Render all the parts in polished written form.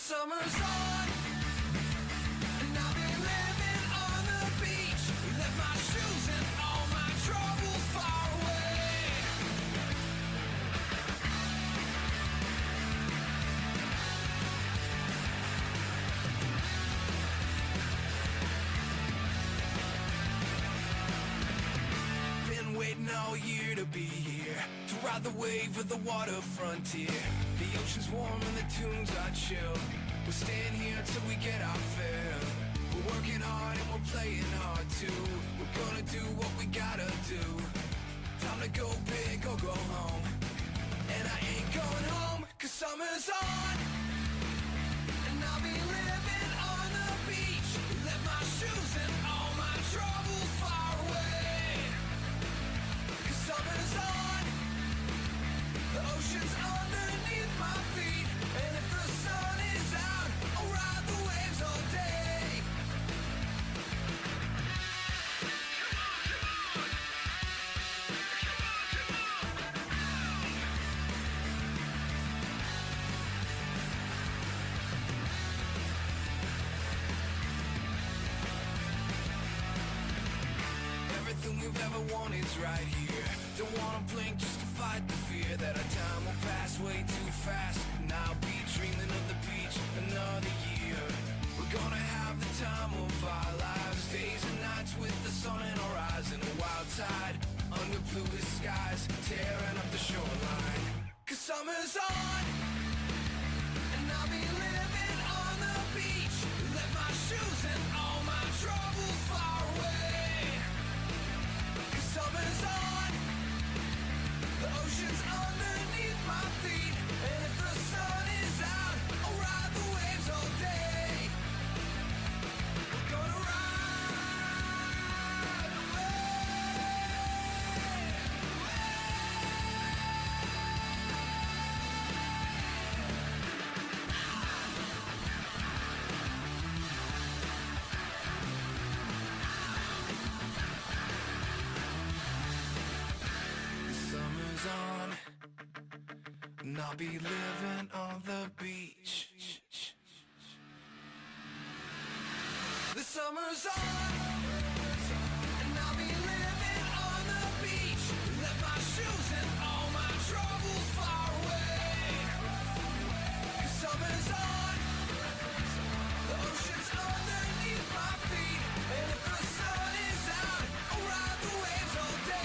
summer's on, and I've been living on the beach. Left my shoes and all my troubles far away. Been waiting all year to be here, to ride the wave of the water frontier. The ocean's warm and the tunes are chill. We'll stand here till we get our fill. We're working hard and we're playing hard too. We're gonna do what we gotta do. Time to go big or go home. And I ain't going home, 'cause summer's on, and I'll be living on the beach. Left my shoes and all my troubles far away. 'Cause summer's on, the ocean's underneath my feet, and if the sun is out, I'll ride the waves all day. Everything we've ever wanted's right here. Don't wanna blink just to fight the fear that our time will pass way too fast, and I'll be dreaming of the beach another year. We're gonna have the time of our lives, days and nights with the sun in our eyes, and a wild tide under bluest skies, tearing up the shoreline. 'Cause summer's on, and I'll be living on the beach. Left my shoes and all my troubles far away. 'Cause summer's on, the ocean's underneath my feet, and if the sun is out, I'll ride the waves all day. We're gonna ride summer's on, and I'll be living on the beach. The summer's on, and I'll be living on the beach. Left my shoes and all my troubles far away. 'Cause summer's on, the ocean's underneath my feet, and if the sun is out, I'll ride the waves all day.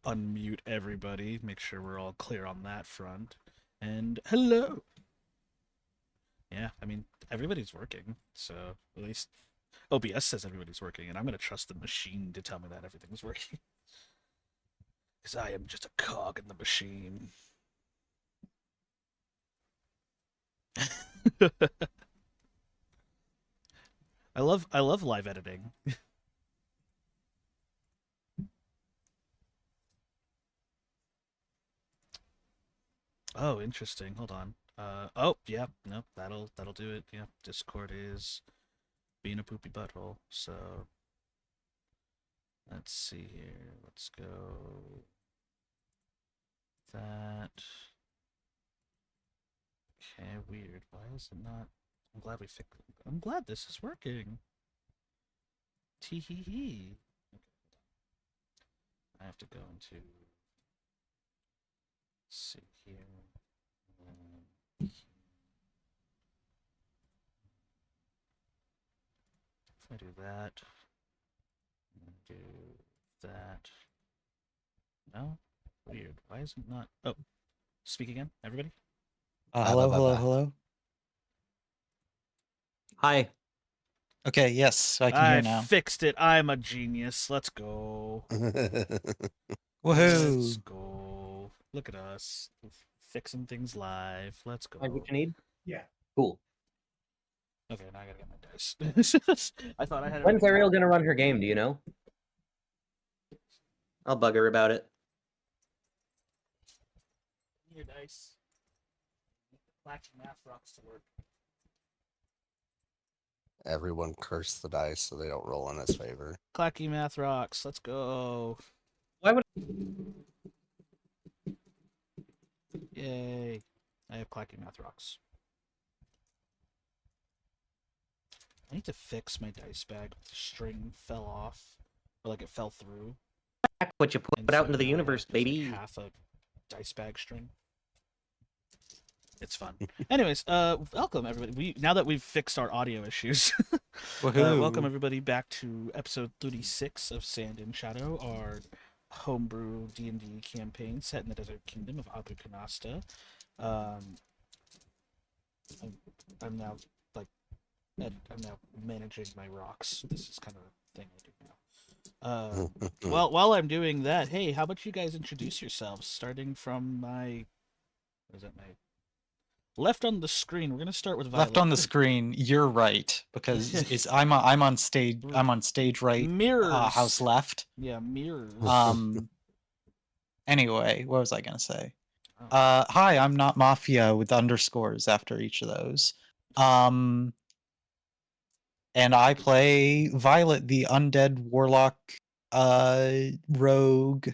unmute everybody. Make sure we're all clear on that front. And hello. Yeah, I mean everybody's working, so at least OBS says everybody's working, and I'm gonna trust the machine to tell me that everything's working. Because I am just a cog in the machine. I love live editing. Oh, interesting. Hold on. Oh, yeah, nope, that'll do it. Yeah, Discord is being a poopy butthole. So let's see here. Let's go that. Okay, weird. Why is it not? I'm glad we fixed. I'm glad this is working. Tee hee hee. Okay, I have to go into. Let's see here. If I do that, and do that. No? Weird. Why is it not? Oh, speak again, everybody. Hello. Hi. Okay, yes, I can I hear now. fixed it. I'm a genius. Let's go. Woohoo! Let's go. Look at us. Fixing things live. Let's go. Find what you need? Yeah. Cool. Okay, now I gotta get my dice. I thought I had it. When's Ariel gonna run her game, do you know? I'll bug her about it. Your dice. Flashing math rocks to work. Everyone curse the dice so they don't roll in his favor. Clacky math rocks. Let's go. Why would Yay. I have clacky math rocks. I need to fix my dice bag. The string fell off. Or like it fell through. what you put And out so into the now I universe, have, like, baby? half a dice bag string. It's fun. Anyways, welcome everybody. Now that we've fixed our audio issues, Woohoo! welcome everybody back to episode 36 of Sand and Shadow, our homebrew D&D campaign set in the desert kingdom of Abu Kanasta. I'm now I'm now managing my rocks. This is kind of a thing I do now. Well, while I'm doing that, hey, how about you guys introduce yourselves, starting from my left on the screen. We're gonna start with Violet. Left on the screen, you're right because I'm on stage. I'm on stage right. Mirrors. House left. Yeah, mirrors. Anyway, what was I gonna say? Oh. Hi, I'm not Mafia with underscores after each of those. And I play Violet, the undead warlock, rogue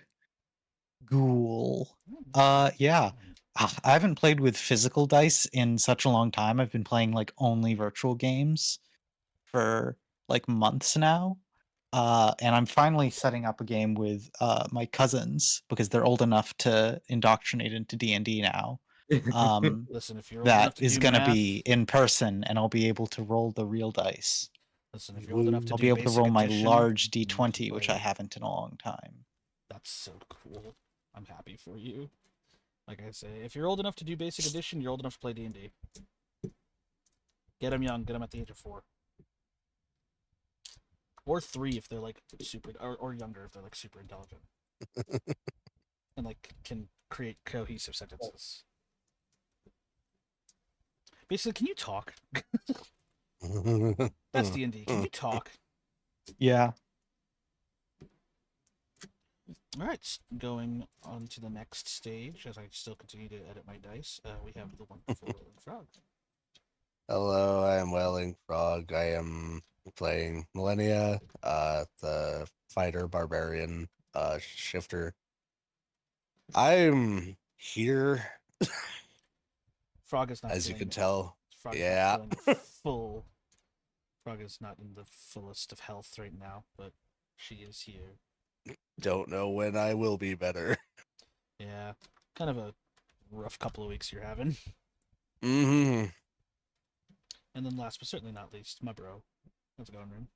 ghoul. Yeah. I haven't played with physical dice in such a long time. I've been playing like only virtual games for like months now. And I'm finally setting up a game with my cousins because they're old enough to indoctrinate into D&D now. Listen, if you're old enough That to is do going to math, be in person, and I'll be able to roll the real dice. listen, if you're old enough to I'll do be able to basic roll my addition, large you can D20, which I play. haven't in a long time. That's so cool. I'm happy for you. Like I say, if you're old enough to do basic addition, you're old enough to play D&D. Get them young. Get them at the age of 4. Or 3 if they're like super, or younger if they're like super intelligent. And like can create cohesive sentences. Basically, can you talk? That's D&D. Can you talk? Yeah. All right, going on to the next stage as I still continue to edit my dice. We have the wonderful Wailing Frog. Hello, I am Wailing Frog. I am playing Millennia, the fighter barbarian shifter. I'm here, Frog is not. as you feeling, can tell. Frog is Yeah. not feeling full. Frog is not in the fullest of health right now, but she is here. Don't know when I will be better. Yeah, kind of a rough couple of weeks you're having. Mm-hmm. And then last but certainly not least, my bro. How's it going, Room?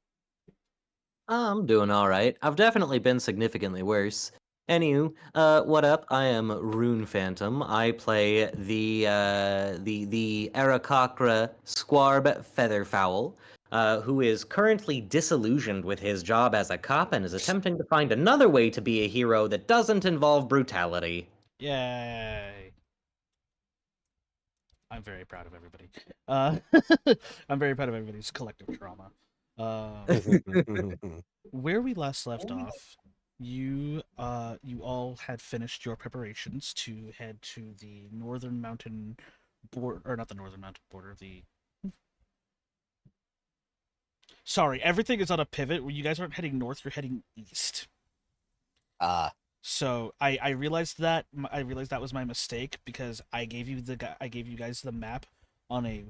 I'm doing all right. I've definitely been significantly worse. Anywho, what up? I am Rune Phantom. I play the Arakakra Squarb Featherfowl, who is currently disillusioned with his job as a cop and is attempting to find another way to be a hero that doesn't involve brutality. Yay! I'm very proud of everybody. I'm very proud of everybody's collective trauma. Where we last left off, you all had finished your preparations to head to the northern mountain border, or not the northern mountain border, the sorry, everything is on a pivot. You guys aren't heading north, you're heading east. So I realized that was my mistake because I gave you guys the map on a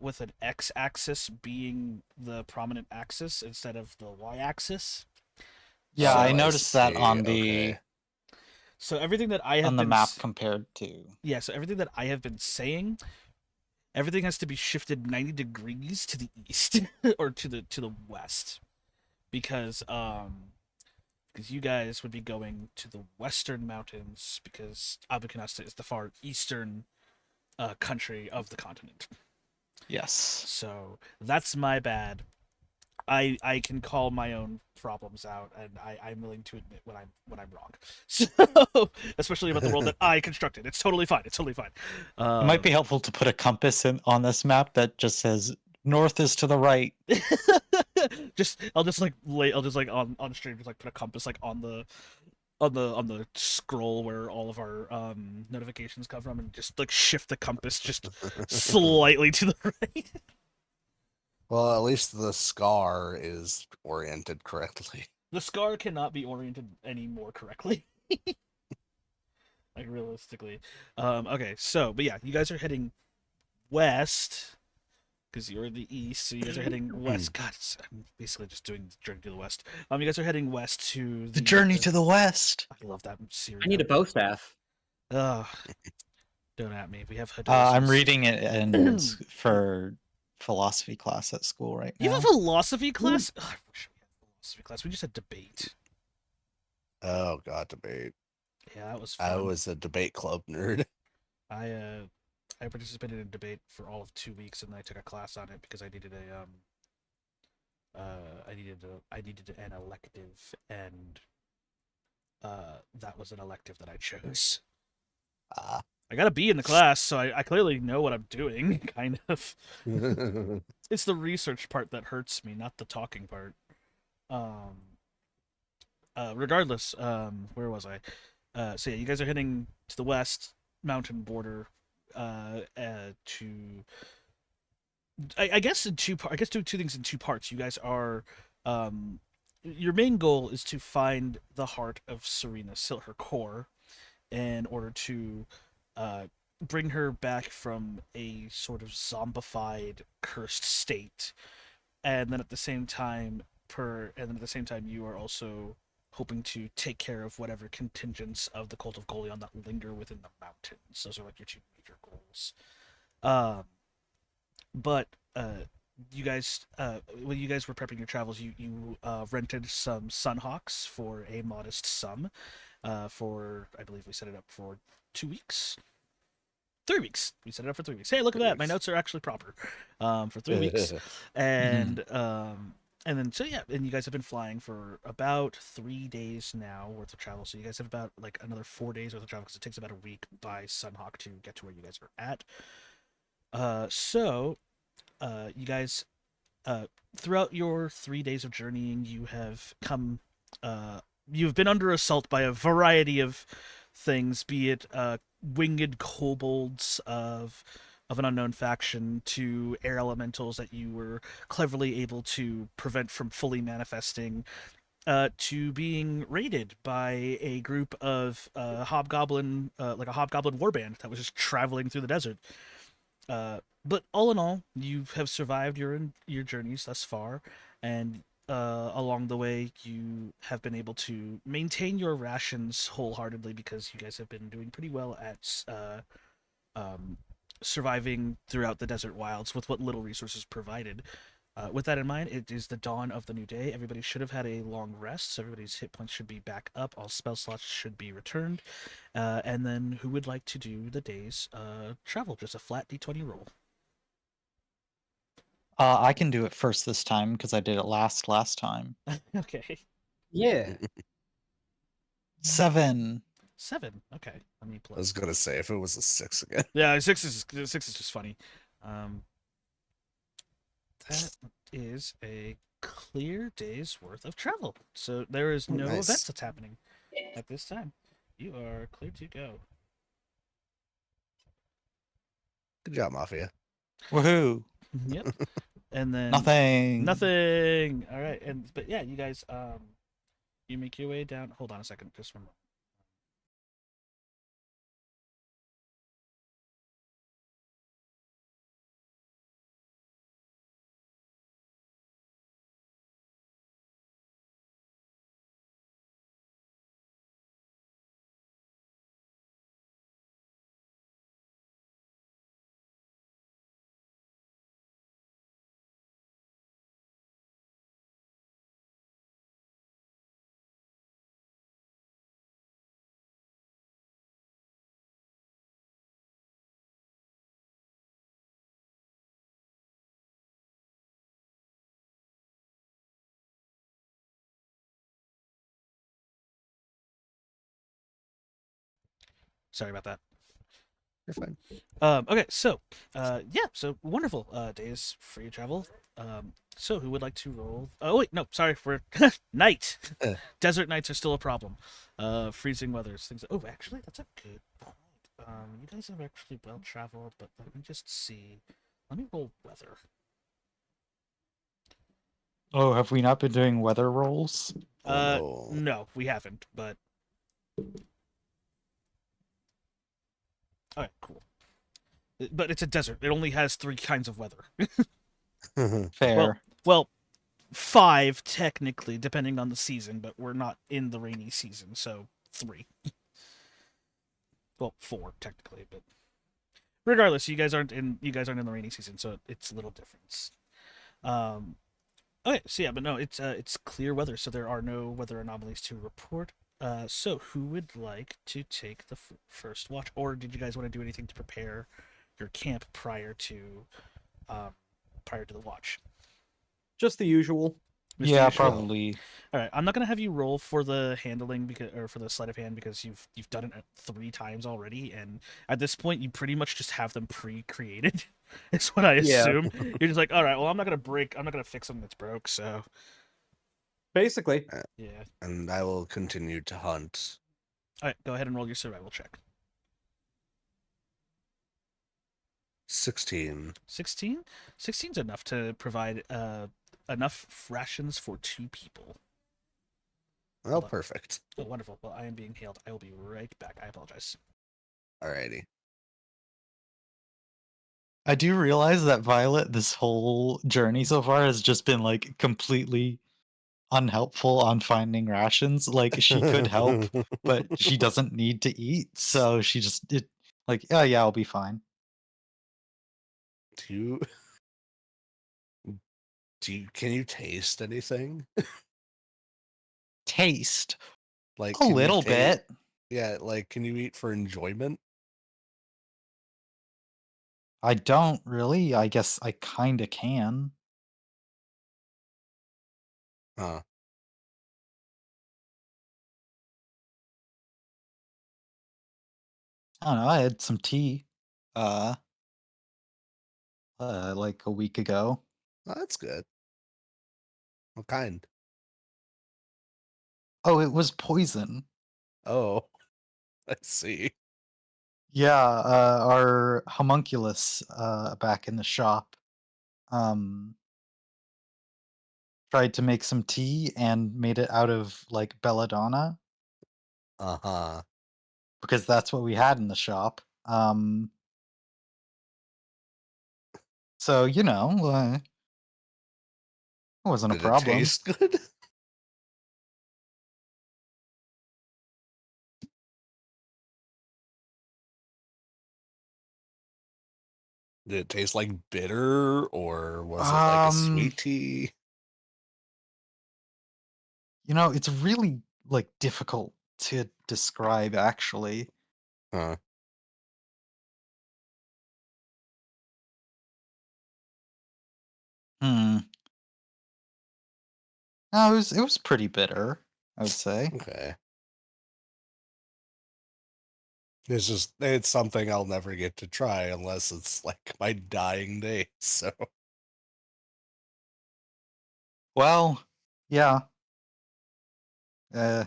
with an x-axis being the prominent axis instead of the y-axis. Yeah, So I noticed that see, on okay. So everything that I have on the been map compared to. yeah, so everything that I have been saying, everything has to be shifted 90 degrees to the east or to the west because you guys would be going to the western mountains because Abukanasta is the far eastern country of the continent. Yes. So that's my bad. I can call my own problems out, and I'm willing to admit when I'm wrong. So especially about the world that I constructed, it's totally fine. It's totally fine. It might be helpful to put a compass on this map that just says north is to the right. I'll just on stream just like put a compass like on the scroll where all of our notifications come from, and just like shift the compass just slightly to the right. Well, at least the scar is oriented correctly. The scar cannot be oriented any more correctly. Like realistically. Okay, so but yeah, you guys are heading west because you're in the east, so you guys are heading west. God, I'm basically just doing the journey to the west. You guys are heading west to The journey to the west. I love that series. I need a bow staff. Ugh. Don't at me. We have I'm Hadozis. reading it and for philosophy class at school right now. You have a philosophy class? Ugh, I wish we had a philosophy class. We just had debate. Oh god, debate. Yeah, that was fun. I was a debate club nerd. I participated in debate for all of 2 weeks, and then I took a class on it because I needed I needed an elective, and that was an elective that I chose. I got a B in the class, so I clearly know what I'm doing, kind of. It's the research part that hurts me, not the talking part. Regardless, where was I? So yeah, you guys are heading to the west mountain border, to. I guess do two things in two parts. You guys are, your main goal is to find the heart of Serena, her core, in order to bring her back from a sort of zombified, cursed state, and then at the same time, you are also hoping to take care of whatever contingents of the cult of Golion that linger within the mountains. Those are like your two major goals. But you guys, when you guys were prepping your travels, you rented some Sunhawks for a modest sum. For I believe we set it up for 2 weeks. 3 weeks. We set it up for 3 weeks. Hey, look at that! My notes are actually proper. For 3 weeks, and then so yeah, and you guys have been flying for about 3 days now worth of travel. So you guys have about like another 4 days worth of travel because it takes about a week by Sunhawk to get to where you guys are at. You guys, throughout your 3 days of journeying, you have come, you've been under assault by a variety of things, be it winged kobolds of an unknown faction to air elementals that you were cleverly able to prevent from fully manifesting, to being raided by a group of hobgoblin, like a hobgoblin warband that was just traveling through the desert. But all in all, you have survived your journeys thus far, and along the way, you have been able to maintain your rations wholeheartedly because you guys have been doing pretty well at surviving throughout the desert wilds with what little resources provided. With that in mind, it is the dawn of the new day. Everybody should have had a long rest, so everybody's hit points should be back up. All spell slots should be returned. And then who would like to do the day's travel? Just a flat d20 roll. I can do it first this time because I did it last time. Okay. Yeah. 7. 7. Okay. Let me I play. was gonna say if it was a 6 again. Yeah, 6 is just funny. That is a clear day's worth of travel. So there is no Nice. events that's happening at this time. You are clear to go. Good job, Mafia. Woohoo! Yep. And then Nothing. Nothing. All right. But yeah, you guys you make your way down. Hold on a second. Just one moment. Sorry about that. You're fine. Okay, so yeah, so wonderful days free travel. So who would like to roll? Oh wait, no, sorry for night. Desert nights are still a problem. Freezing weathers, things. Oh, actually, that's a good point. You guys have actually well traveled, but let me just see. Let me roll weather. Oh, have we not been doing weather rolls? Oh, no. No, we haven't, but alright, cool. But it's a desert. It only has 3 kinds of weather. Fair. Well, 5 technically, depending on the season, but we're not in the rainy season, so 3. Well, 4 technically, but regardless, you guys aren't in the rainy season, so it's a little different. Okay, so yeah, but no, it's clear weather, so there are no weather anomalies to report. So who would like to take the first watch, or did you guys want to do anything to prepare your camp prior to the watch? Just the usual. Mr. Yeah, Usual? probably. All right, I'm not gonna have you roll for the handling or for the sleight of hand because you've done it 3 times already, and at this point you pretty much just have them pre-created. Is what I Yeah. assume. You're just like, all right, well I'm not gonna fix something that's broke, so Basically. yeah. And I will continue to hunt. All right, go ahead and roll your survival check. 16. 16. 16's enough to provide enough rations for 2 people. Oh, Hold on. perfect. Oh, wonderful. Well, I am being hailed. I will be right back. I apologize. Alrighty. I do realize that Violet, this whole journey so far, has just been like completely unhelpful on finding rations. Like she could help, but she doesn't need to eat, so she just oh yeah, I'll be fine. Do you can you taste anything? Taste Like a can you little ta- bit. Yeah, like can you eat for enjoyment? I don't really. I guess I kind of can. Huh. I don't know. I had some tea, uh, like a week ago. Oh, that's good. What kind? Oh, it was poison. Oh, I see. Yeah, our homunculus back in the shop um tried to make some tea and made it out of like belladonna Uh-huh. because that's what we had in the shop. So it wasn't a Did it problem. taste good? Did it taste like bitter, or was it like a sweet tea? It's really like difficult to describe actually. Huh. Hmm. No, it was pretty bitter, I would say. Okay. It's something I'll never get to try unless it's like my dying day. So Well, yeah. Uh,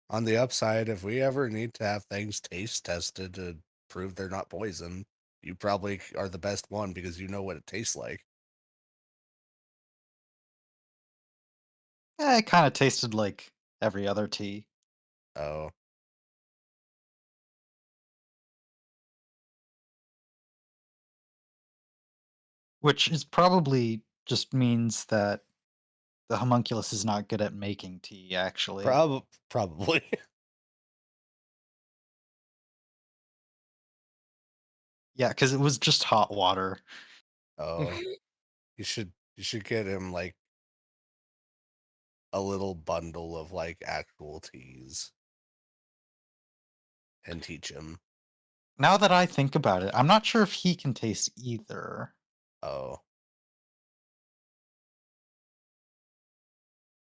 on the upside, if we ever need to have things taste tested to prove they're not poison, you probably are the best one because you know what it tastes like. it kind of tasted like every other tea. Oh, Which is probably just means that the homunculus is not good at making tea, actually. probably. Yeah, because it was just hot water. Oh, you should get him like a little bundle of like actual teas and teach him. Now that I think about it, I'm not sure if he can taste either. Oh,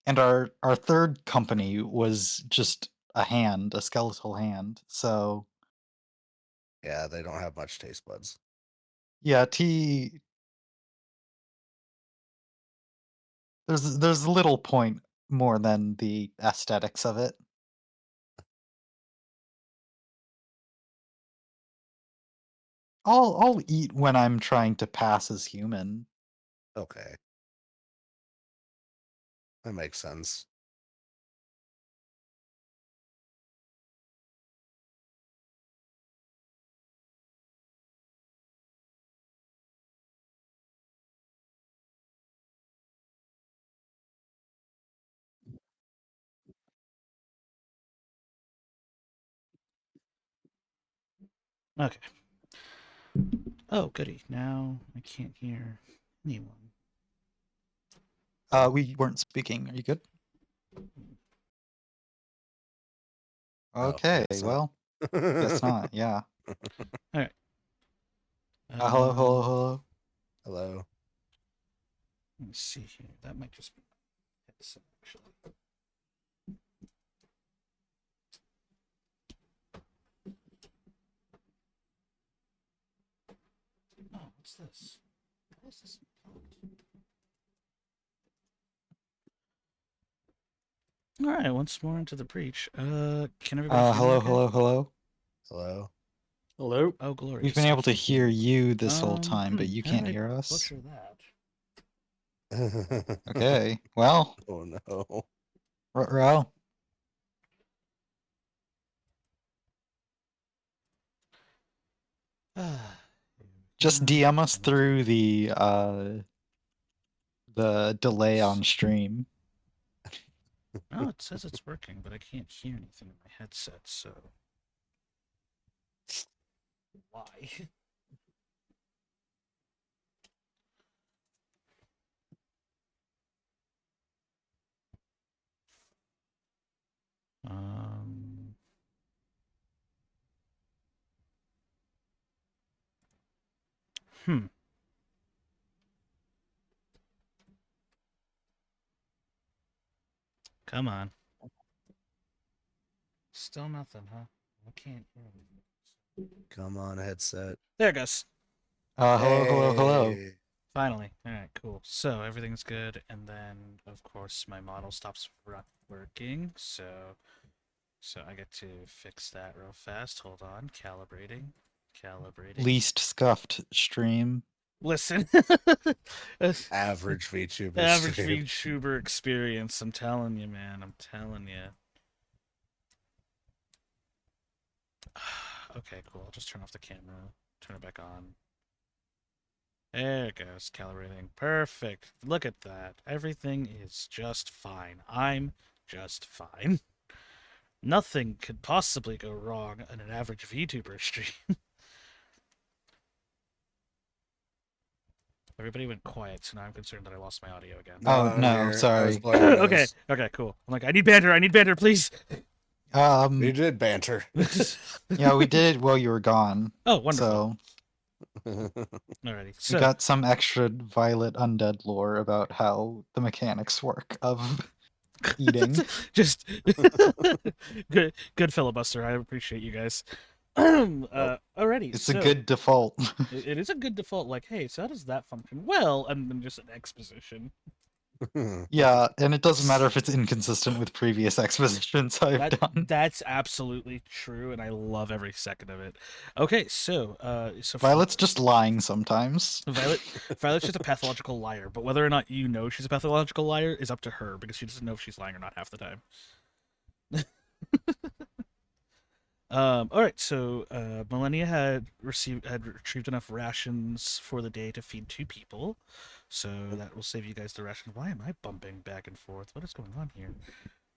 And our third company was just a skeletal hand. So yeah, they don't have much taste buds. yeah, tea. There's little point more than the aesthetics of it. I'll eat when I'm trying to pass as human. Okay, that makes sense. Okay. Oh, goody. Now I can't hear anyone. We weren't speaking. Are you good? Oh, Okay, guess not. well, guess not. Yeah. All right. Hello, hello, hello. Hello. Let me see here. That might just be headset, actually. Oh, what's this? How is this called? All right, once more into the breach. Can everybody hear me Hello, okay? hello, hello. Hello. Hello. Oh, glorious. We've been able to Thank you. hear you this whole time, but you How did can't I hear us. butcher that? Okay, well, Oh no. ruh-roh. Just DM us through the delay on stream. Oh, it says it's working, but I can't hear anything in my headset, so why? Um. Hmm. Come on. Still nothing, huh? I can't hear anything. Come on, headset. There it goes. Hello, hello, hello. Hey. Finally. All right, cool. So everything's good, and then of course my model stops working. So I get to fix that real fast. Hold on. Calibrating. Least scuffed stream. Listen. Average VTuber Average stream. VTuber experience. I'm telling you, man. I'm telling you. Okay, cool. I'll just turn off the camera. Turn it back on. There it goes. Calibrating. Perfect. Look at that. Everything is just fine. I'm just fine. Nothing could possibly go wrong on an average VTuber stream. Everybody went quiet, so now I'm concerned that I lost my audio again. Oh, I'm no, here. I was sorry. playing Okay, this. okay, cool. I'm like, I need banter, please. We did banter. Yeah, we did it while you were gone. Oh, wonderful. So Alrighty, we so got some extra Violet Undead lore about how the mechanics work of eating. just good filibuster. I appreciate you guys. Alrighty, It's so a good default. it is a good default. Like, hey, so how does that function? Well, and then just an exposition. Yeah, and it doesn't matter if it's inconsistent with previous expositions I've done. That's absolutely true, and I love every second of it. Okay, so Violet's just lying sometimes. Violet's just a pathological liar, but whether or not you know she's a pathological liar is up to her because she doesn't know if she's lying or not half the time. All right, so Millennia had retrieved enough rations for the day to feed 2 people, so that will save you guys the ration. Why am I bumping back and forth? What is going on here?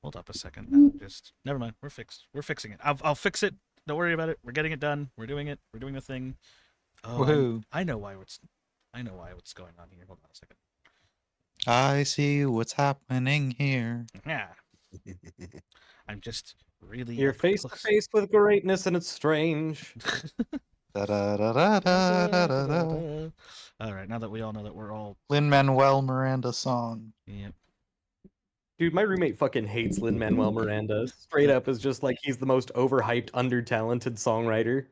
Hold up a second. No, just never mind. We're fixed. We're fixing it. I'll fix it. Don't worry about it. We're getting it done. We're doing it. We're doing the thing. Oh, Woohoo. I know why what's going on here. Hold on a second. I see what's happening here. Yeah. I'm just really You're up face to close. face with greatness, and it's strange. Da-da-da-da-da-da-da. All right, now that we all know that we're all Lin-Manuel Miranda song. yep. Dude, my roommate fucking hates Lin-Manuel Miranda. Straight up is just like he's the most overhyped, under-talented songwriter.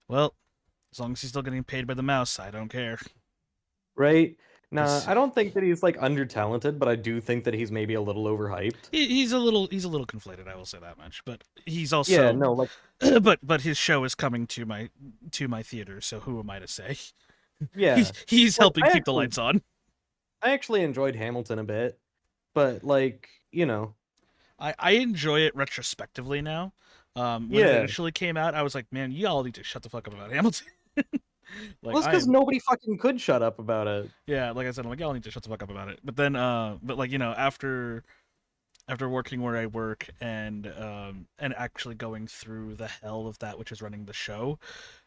Well, as long as he's still getting paid by the mouse, I don't care. Right? Nah, Yes. I don't think that he's like under-talented, but I do think that he's maybe a little overhyped. He's a little conflated, I will say that much. But he's also Yeah, no, like but his show is coming to my theater, so who am I to say? yeah. He's Like, helping I keep the actually- lights on. I actually enjoyed Hamilton a bit, but like, you know, I enjoy it retrospectively now. When it Yeah. initially came out, I was like, man, you all need to shut the fuck up about Hamilton. Like, well, it's I because am- nobody fucking could shut up about it. yeah, like I said, I'm like, y'all need to shut the fuck up about it. But then, but like, you know, after working where I work and actually going through the hell of that which is running the show,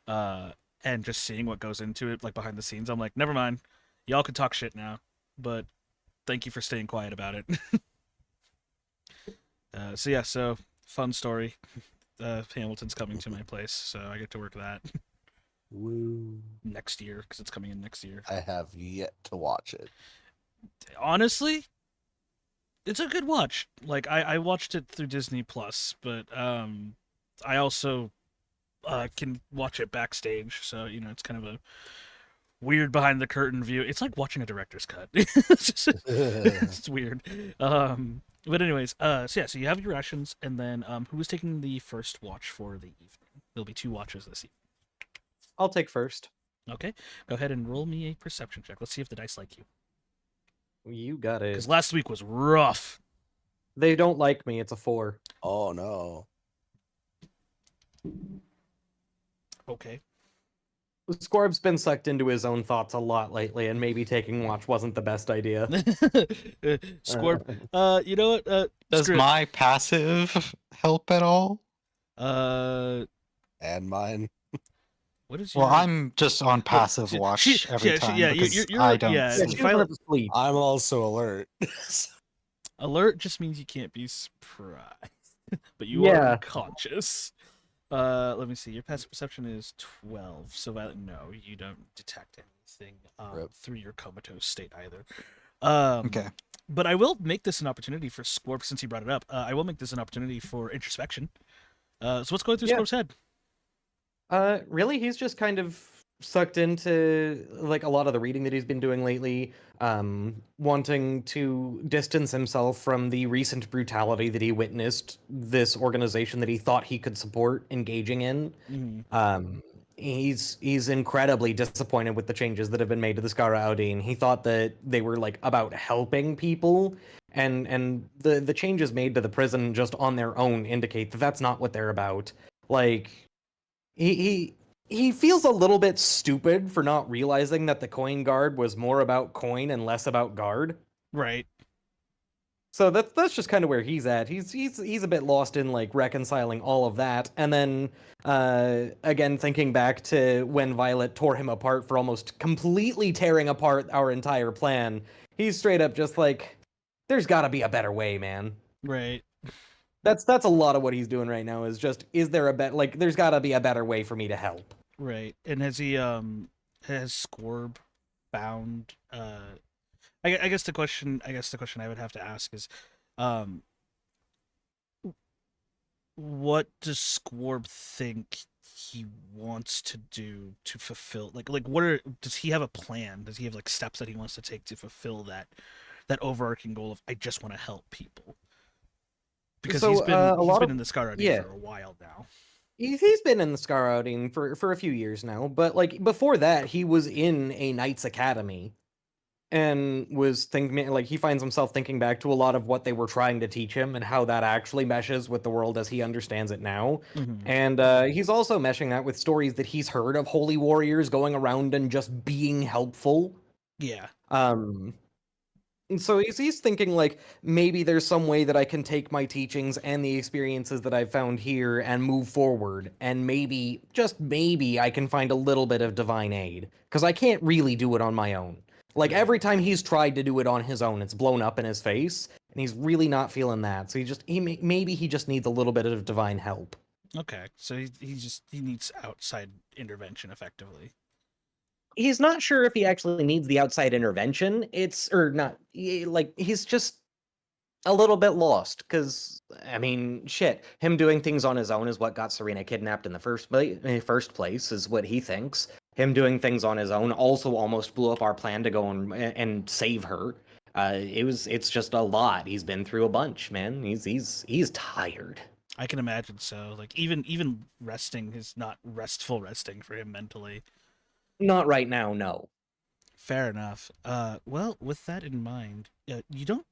and just seeing what goes into it, like behind the scenes, I'm like, never mind, y'all can talk shit now, but thank you for staying quiet about it. So yeah, so fun story. Hamilton's coming to my place, so I get to work that Woo. next year because it's coming in next year. I have yet to watch it. Honestly, it's a good watch. Like I watched it through Disney Plus, but I also can watch it backstage, so you know it's kind of a weird behind the curtain view. It's like watching a director's cut. It's weird. But anyways, so yeah, so you have your rations, and then who is taking the first watch for the evening? There'll be 2 watches this evening. I'll take first. Okay, go ahead and roll me a perception check. Let's see if the dice like you. You got it. Because last week was rough. They don't like me. It's a 4. Oh no. Okay. Scorb's been sucked into his own thoughts a lot lately, and maybe taking watch wasn't the best idea. Scorp. You know what? Does screw it. my passive help at all? And mine. What is your? Well, I'm just on passive she- watch she- every yeah, time yeah, because you're- I don't yeah, Yeah, sleep. she doesn't have to sleep. I'm also alert. Alert just means you can't be surprised, but you are Yeah. unconscious. Let me see. Your passive perception is 12, so Violet, no, you don't detect anything Rip. through your comatose state either. Okay. But I will make this an opportunity for Scorp since he brought it up. I will make this an opportunity for introspection. So what's going through Yeah. Scorp's head? Really, he's just kind of sucked into like a lot of the reading that he's been doing lately, wanting to distance himself from the recent brutality that he witnessed this organization that he thought he could support engaging in. Mhm. He's incredibly disappointed with the changes that have been made to the Skara Audine. He thought that they were like about helping people, and the changes made to the prison just on their own indicate that that's not what they're about. Like he feels a little bit stupid for not realizing that the coin guard was more about coin and less about guard. Right. So that's just kind of where he's at. He's a bit lost in like reconciling all of that, and then again thinking back to when Violet tore him apart for almost completely tearing apart our entire plan. He's straight up just like, "There's got to be a better way, man." Right. That's a lot of what he's doing right now. Is just, is there a like? There's got to be a better way for me to help. Right. And has Scorb found I guess the question I would have to ask is what does Scorb think he wants to do to fulfill does he have a plan? Does he have like steps that he wants to take to fulfill that overarching goal of I just want to help people? Because So, he's lot been of- in the Scar yeah. for a while now. He's been in the Scar outing for a few years now, but like before that, he was in a Knights Academy, and was thinking like he finds himself thinking back to a lot of what they were trying to teach him and how that actually meshes with the world as he understands it now. Mm-hmm. And he's also meshing that with stories that he's heard of holy warriors going around and just being helpful. Yeah. And so he's thinking like, maybe there's some way that I can take my teachings and the experiences that I've found here and move forward, and maybe, just maybe, I can find a little bit of divine aid, because I can't really do it on my own. Like, every time he's tried to do it on his own, it's blown up in his face, and he's really not feeling that. So maybe he just needs a little bit of divine help. Okay. So he needs outside intervention effectively. He's not sure if he actually needs the outside intervention. He's just a little bit lost, because I mean, shit, him doing things on his own is what got Serena kidnapped in the first place, is what he thinks. Him doing things on his own also almost blew up our plan to go and save her. It's just a lot. He's been through a bunch, man. He's tired. I can imagine so. Like even resting is not restful resting for him mentally. Not right now, no. Fair enough. Well, with that in mind, you don't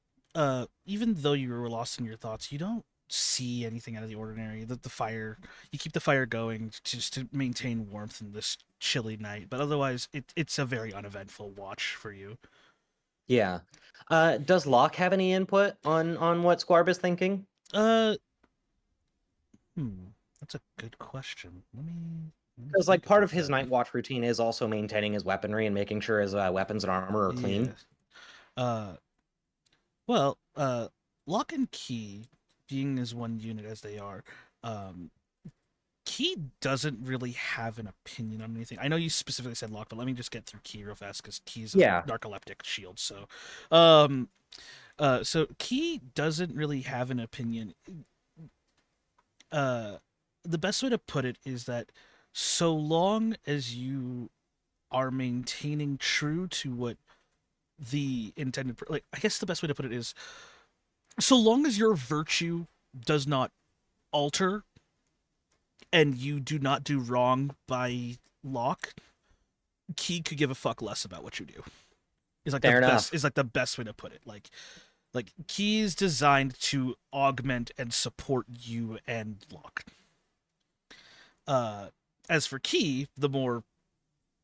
even though you were lost in your thoughts, you don't see anything out of the ordinary. The fire, you keep the fire going just to maintain warmth in this chilly night, but otherwise it's a very uneventful watch for you. Yeah. Does Locke have any input on what Squarb is thinking? That's a good question. Let me Because like think part about of his that. night watch routine is also maintaining his weaponry and making sure his weapons and armor are clean. Yeah. Well, Locke and Key, being as one unit as they are, Key doesn't really have an opinion on anything. I know you specifically said Locke, but let me just get through Key real fast because Key's a narcoleptic shield. So, so Key doesn't really have an opinion. The best way to put it is that so long as you are maintaining true to what the intended, like, I guess the best way to put it is, so long as your virtue does not alter and you do not do wrong by Locke, Key could give a fuck less about what you do. Is like Fair the enough. best, is like the best way to put it. Like Key is designed to augment and support you and Locke. As for Key, the more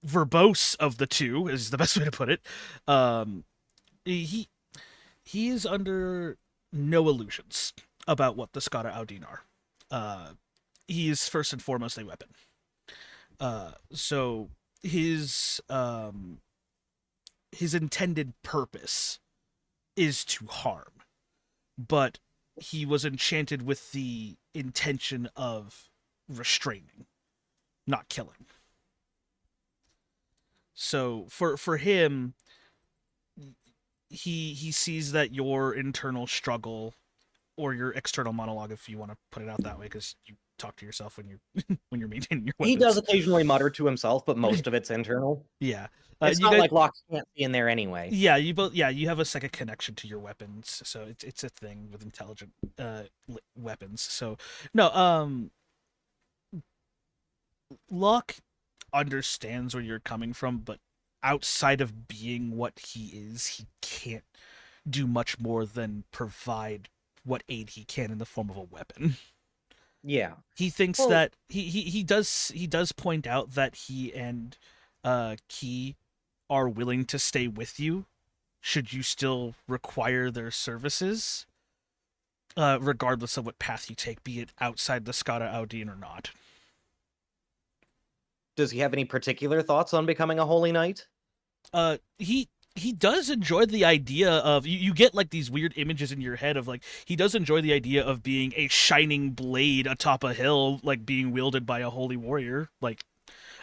verbose of the two is the best way to put it. He is under no illusions about what the Skara Audin are. He is first and foremost a weapon. So his intended purpose is to harm, but he was enchanted with the intention of restraining, not killing. So for him, he sees that your internal struggle, or your external monologue, if you want to put it out that way, because you talk to yourself when you're maintaining your weapons. He does occasionally mutter to himself, but most of it's internal. Yeah. It's you not guys- like Locke can't see in there anyway. Yeah, you have a second connection to your weapons, so it's a thing with intelligent weapons. So no, Locke understands where you're coming from, but outside of being what he is, he can't do much more than provide what aid he can in the form of a weapon. Yeah. He thinks Well- that he does point out that he and Key are willing to stay with you should you still require their services. regardless of what path you take, be it outside the Skara Audine or not. Does he have any particular thoughts on becoming a holy knight? He does enjoy the idea of you get like these weird images in your head of like he does enjoy the idea of being a shining blade atop a hill, like being wielded by a holy warrior, like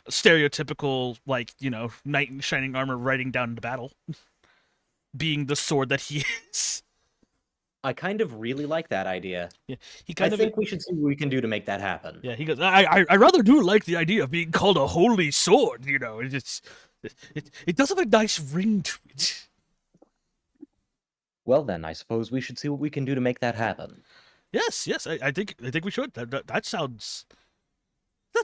stereotypical, like, you know, knight in shining armor riding down into battle, being the sword that he is. I kind of really like that idea. Yeah, he I kind of think we should see what we can do to make that happen. yeah, he goes, I rather do like the idea of being called a holy sword, you know. It does have a nice ring to it. Well then, I suppose we should see what we can do to make that happen. Yes, I think we should. That sounds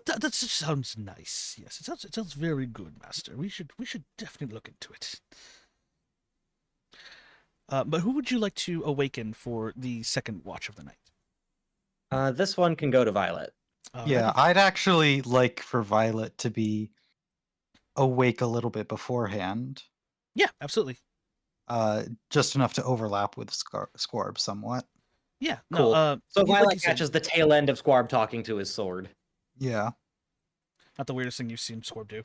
that just sounds nice. Yes, it sounds very good, Master. We should definitely look into it. But who would you like to awaken for the second watch of the night? This one can go to Violet. Yeah, Alrighty. I'd actually like for Violet to be awake a little bit beforehand. Yeah, absolutely. Just enough to overlap with Squarb somewhat. Yeah, no. Cool. So like Violet you said, catches the tail end of Squarb talking to his sword. Yeah. not the weirdest thing you've seen Scorb do.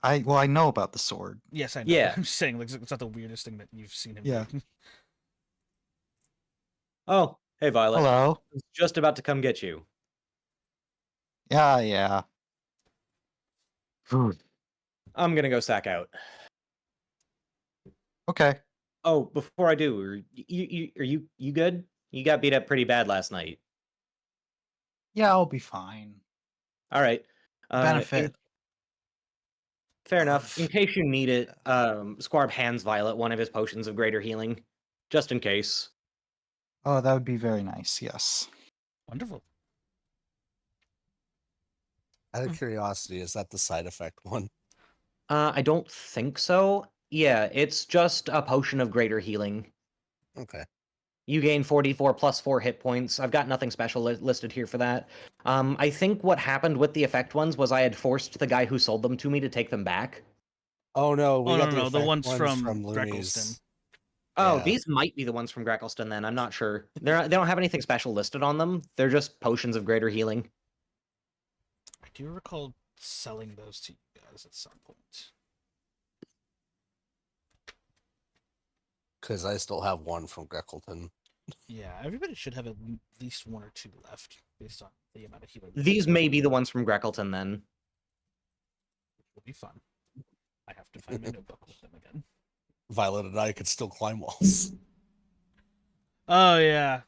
I know about the sword. Yes, I know. Yeah. I'm just saying, like, it's not the weirdest thing that you've seen him Yeah. do. Oh, hey Violet. Hello. I was just about to come get you. Yeah. Phew. I'm gonna go sack out. Okay. Oh, before I do, are you good? You got beat up pretty bad last night. Yeah, I'll be fine. All right. Benefit. Fair enough. In of- case you need it, Squarb hands Violet one of his potions of greater healing, just in case. Oh, that would be very nice. Yes. Wonderful. Out of curiosity, is that the side effect one? I don't think so. Yeah, it's just a potion of greater healing. Okay. You gain 44 plus 4 hit points. I've got nothing special listed here for that. I think what happened with the effect ones was I had forced the guy who sold them to me to take them back. Oh no, we Oh, got no, the effect ones from Looney's. Greckleston. Oh, Yeah. these might be the ones from Greckleston then. I'm not sure. They don't have anything special listed on them. They're just potions of greater healing. I do recall selling those to you guys at some point. Because I still have one from Greckleton. Yeah, everybody should have at least one or two left, based on the amount of healing. These may be the ones from Greckleton then. Which will be fun. I have to find my notebook with them again. Violet and I could still climb walls. Oh yeah.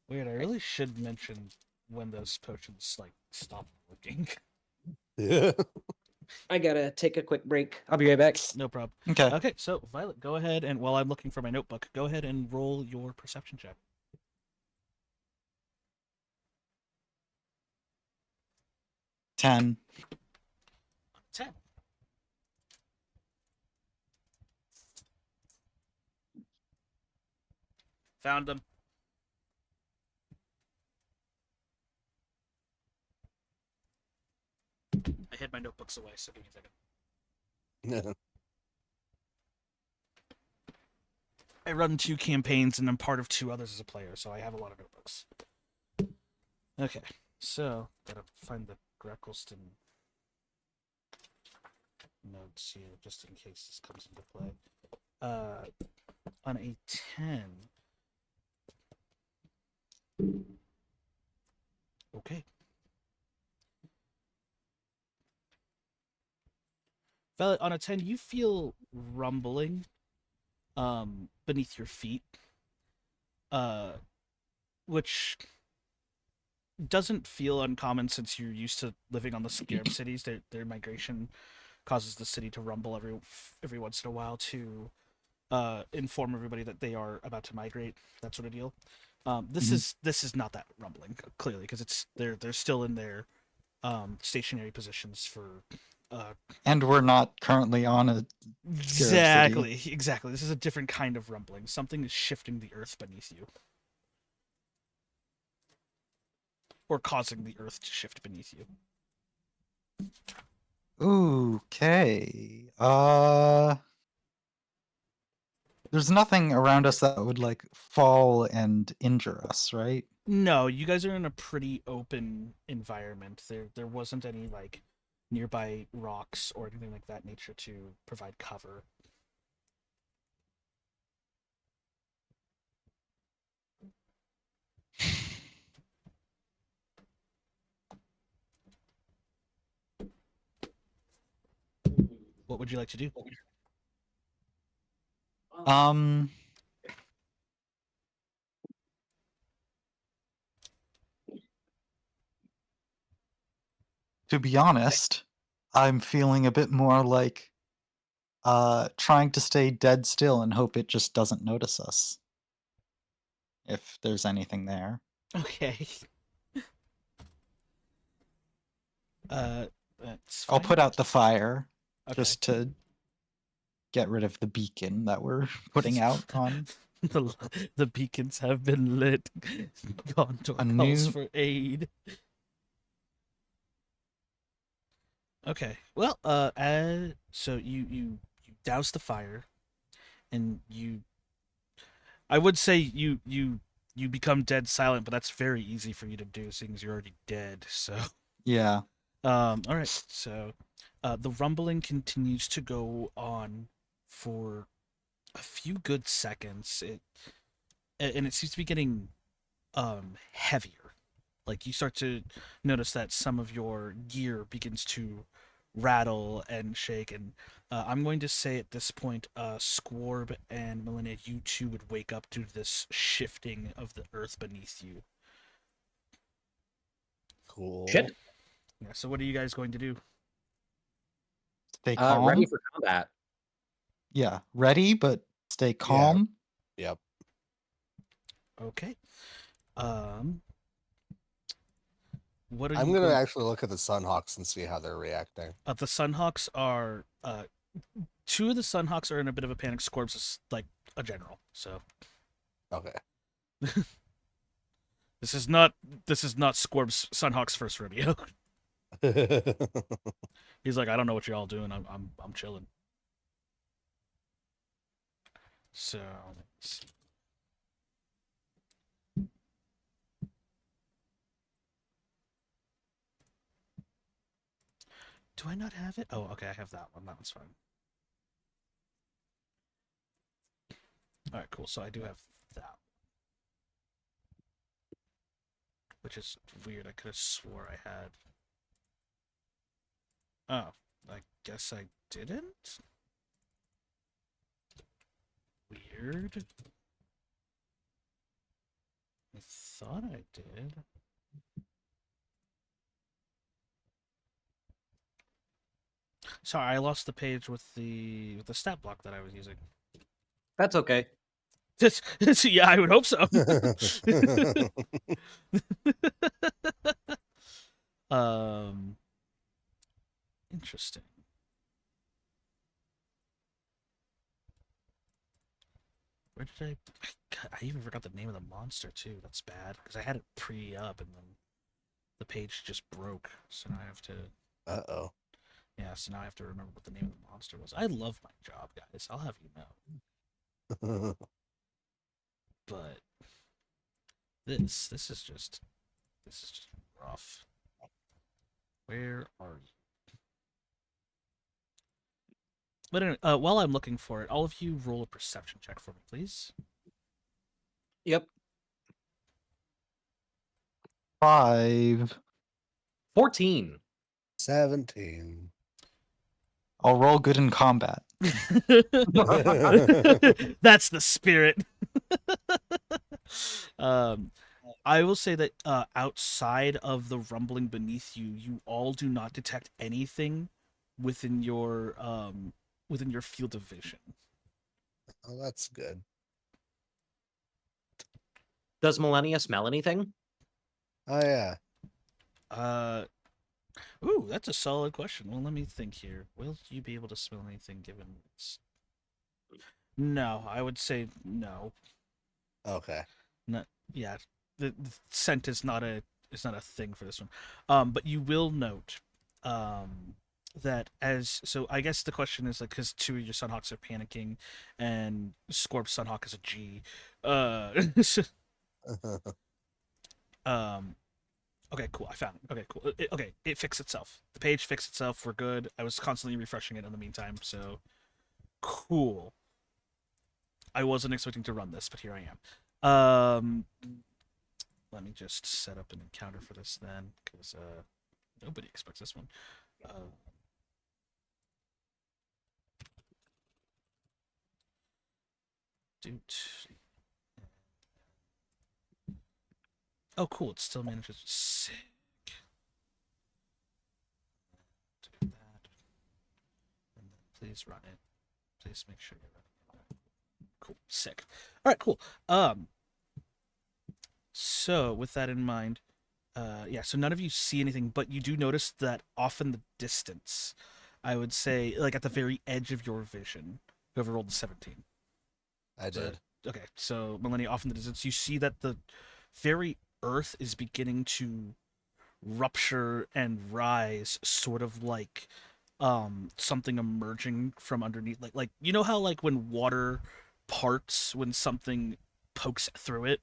Weird. I really should mention when those potions like stop working. Yeah. I gotta take a quick break. I'll be right back. No problem. Okay. Okay, so Violet, go ahead and while I'm looking for my notebook, go ahead and roll your perception check. 10. 10. Found them. I hid my notebooks away, so give me a second. I run 2 campaigns and I'm part of 2 others as a player, so I have a lot of notebooks. Okay, so gotta find the Greckleston notes here just in case this comes into play. On a 10. Okay. Violet, on a 10, you feel rumbling beneath your feet, which doesn't feel uncommon since you're used to living on the Scarab cities. Their migration causes the city to rumble every once in a while to inform everybody that they are about to migrate, that sort of deal. This is not that rumbling, clearly, because they're still in their stationary positions for And we're not currently on a exactly. This is a different kind of rumbling. Something is shifting the earth beneath you, or causing the earth to shift beneath you. Okay. There's nothing around us that would like fall and injure us, right? No, you guys are in a pretty open environment. There wasn't any like nearby rocks or anything like that nature to provide cover. What would you like to do? Um, to be honest, I'm feeling a bit more like trying to stay dead still and hope it just doesn't notice us. If there's anything there. Okay. Uh, that's I'll fine. put out the fire Okay. just to get rid of the beacon that we're putting out on the beacons have been lit. Gondor A calls new- for aid. Okay. Well, so you douse the fire, and I would say you become dead silent, but that's very easy for you to do, seeing as you're already dead. So, yeah. all right. So, the rumbling continues to go on for a few good seconds. And it seems to be getting heavier. Like you start to notice that some of your gear begins to rattle and shake, and I'm going to say at this point, Squarb and Millennia, you two would wake up due to this shifting of the earth beneath you. Cool. Shit. Yeah. So what are you guys going to do? Stay calm. Ready for combat. Yeah, ready, but stay calm. Yep. Okay. Um. What are I'm you gonna going? actually look at the Sunhawks and see how they're reacting. The Sunhawks are two of the Sunhawks are in a bit of a panic. Squarbs is like a general, so Okay. this is not Squarb's Sunhawk's first rodeo. He's like, I don't know what you're all doing. I'm chilling. So let's see. Do I not have it? Oh, okay, I have that one. That one's fine. All right, cool. So I do have that, which is weird. I could have swore I had. Oh, I guess I didn't. Weird. I thought I did. Sorry, I lost the page with the stat block that I was using. That's okay. Yeah, I would hope so. Interesting. Where did God, I even forgot the name of the monster too. That's bad because I had it pre-up and then the page just broke. So now I have to. Uh-oh. Yeah, so now I have to remember what the name of the monster was. I love my job, guys. I'll have you know. But this is just rough. Where are you? But anyway, while I'm looking for it, all of you roll a perception check for me, please. Yep. 5. 14. 17. I'll roll good in combat. That's the spirit. I will say that outside of the rumbling beneath you, you all do not detect anything within your field of vision. Oh, that's good. Does Millennia smell anything? Oh, yeah. Ooh, that's a solid question. Well, let me think here. Will you be able to smell anything given it's... No, I would say no. Okay. No, yeah, the scent is not a thing for this one. But you will note that I guess the question is like because two of your Sunhawks are panicking, and Scorp's Sunhawk is a G. Um. Okay, cool. I found it. Okay, cool. Okay, it fixed itself. The page fixed itself. We're good. I was constantly refreshing it in the meantime, so cool. I wasn't expecting to run this, but here I am. Let me just set up an encounter for this then, because nobody expects this one. Doot. Oh, cool. It still manages. Sick. Do that. And then please run it. Please make sure you're running it. Cool. Sick. All right, cool. So with that in mind, yeah, so none of you see anything, but you do notice that off in the distance, I would say, like at the very edge of your vision, whoever rolled the 17. I did. Okay, so Millennia, off in the distance, you see that the very earth is beginning to rupture and rise, sort of like something emerging from underneath. Like you know how like when water parts when something pokes through it?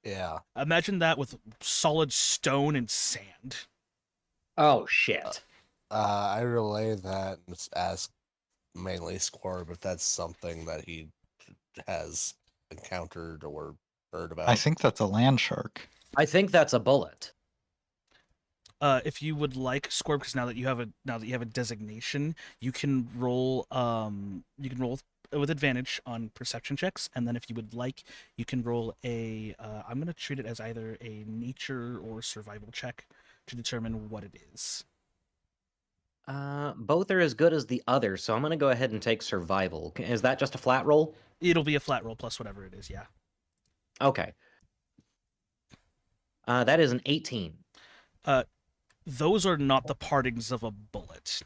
Yeah. Imagine that with solid stone and sand. Oh shit. I relay that and just ask mainly Scorb if that's something that he has encountered or heard about. I think that's a land shark. I think that's a bullet. If you would like, Scorb, because now that you have a designation, you can roll with advantage on perception checks, and then if you would like, you can roll a I'm gonna treat it as either a nature or survival check to determine what it is. Both are as good as the other, so I'm gonna go ahead and take survival. Is that just a flat roll? It'll be a flat roll plus whatever it is, yeah. Okay. That is an 18. Those are not the partings of a bullet.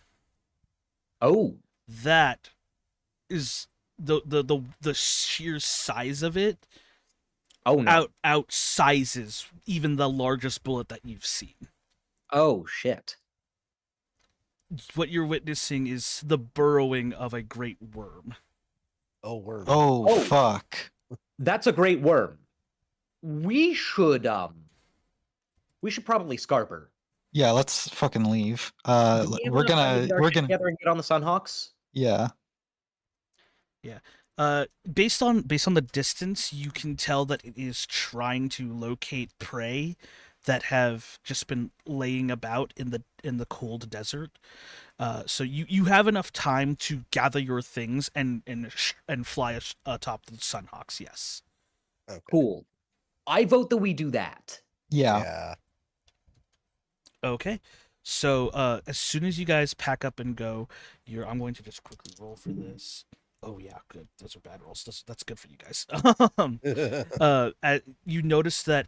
Oh. That is the sheer size of it. Oh no. Outsizes even the largest bullet that you've seen. Oh shit. What you're witnessing is the burrowing of a great worm. Oh, word. Oh, fuck. That's a great worm. We should probably Scarper. Yeah, let's fucking leave. Do we have We're enough time to gonna march together and get on the Sunhawks. yeah. Based on the distance, you can tell that it is trying to locate prey that have just been laying about in the cold desert. So you have enough time to gather your things and fly atop the Sunhawks. Yes. Okay. Cool. I vote that we do that. Yeah. Yeah. Okay. So as soon as you guys pack up and go, I'm going to just quickly roll for this. Oh yeah, good. Those are bad rolls. That's good for you guys. You notice that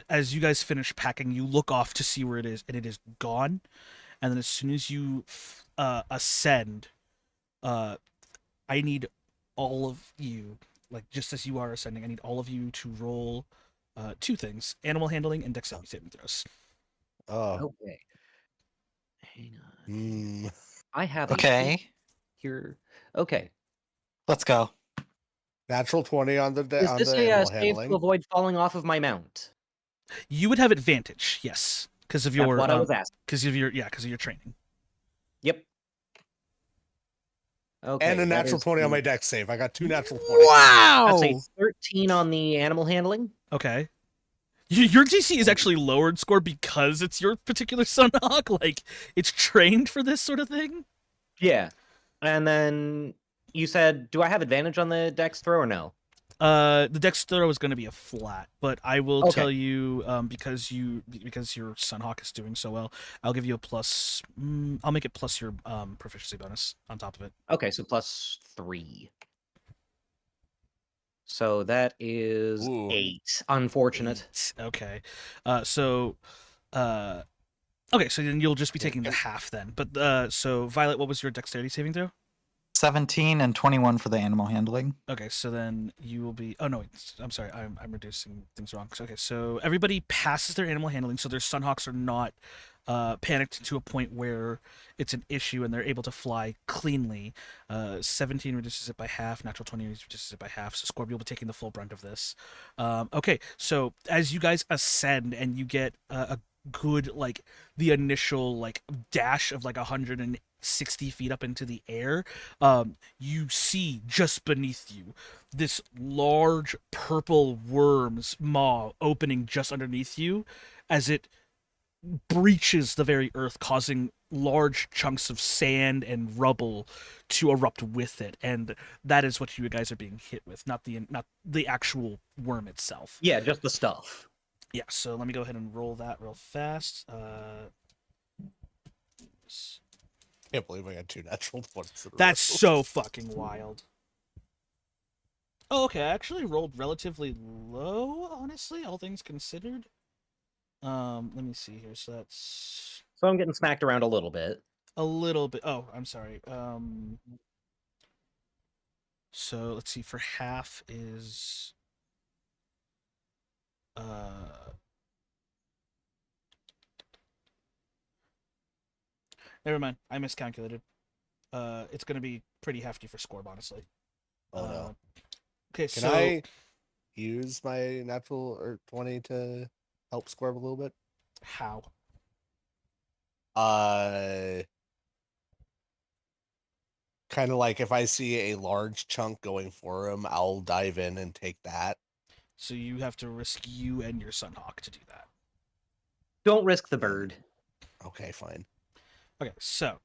as you guys finish packing, you look off to see where it is, and it is gone. And then as soon as you ascend, I need all of you, like just as you are ascending, I need all of you to roll two things: animal handling and dexterity saving throws. Oh. Okay. Hang on. Mm. I have a Okay. here. Okay. Let's go. Natural 20 on the Is on this the a animal save handling. to avoid falling off of my mount? You would have advantage, yes, because of That's your what I was asking. because of your training. Yep. Okay. And a that natural is 20 on the- my dex save. I got two natural 20s. That's a Wow. 13 on the animal handling. Okay. Your DC is actually lowered score because it's your particular Sunhawk. Like it's trained for this sort of thing. Yeah. And then you said, do I have advantage on the dex throw or no? The dex throw is going to be a flat, but I will Okay. tell you because your Sunhawk is doing so well, I'll give you a plus. I'll make it plus your proficiency bonus on top of it. Okay, so +3. So that is Ooh. 8. Unfortunate. 8. Okay. Okay, so then you'll just be taking the half then. But so Violet, what was your dexterity saving throw? 17 and 21 for the animal handling. Okay, so then you will be. Oh no, I'm sorry. I'm reducing things wrong. Okay, so everybody passes their animal handling, so their Sunhawks are not panicked to a point where it's an issue, and they're able to fly cleanly. 17 reduces it by half. Natural 20 reduces it by half. So Scorpio will be taking the full brunt of this. Okay, so as you guys ascend and you get a good like the initial like dash of like 160 feet up into the air, you see just beneath you this large purple worm's maw opening just underneath you as it breaches the very earth, causing large chunks of sand and rubble to erupt with it. And that is what you guys are being hit with, not the actual worm itself. Yeah, just the stuff. Yeah, so let me go ahead and roll that real fast. Can't believe I got 2 natural 20s in a That's row. so fucking wild. Oh, okay, I actually rolled relatively low, honestly, all things considered. Let me see here. So that's So I'm getting smacked around a little bit. a little bit. Oh, I'm sorry. So let's see. For half is never mind. I miscalculated. It's gonna be pretty hefty for Scorb, honestly. Oh no. Okay, Can so I use my natural or 20 to help Scorb a little bit? how? Kind of like if I see a large chunk going for him, I'll dive in and take that. So you have to risk you and your Sunhawk to do that. Don't risk the bird. Okay, fine. Okay, so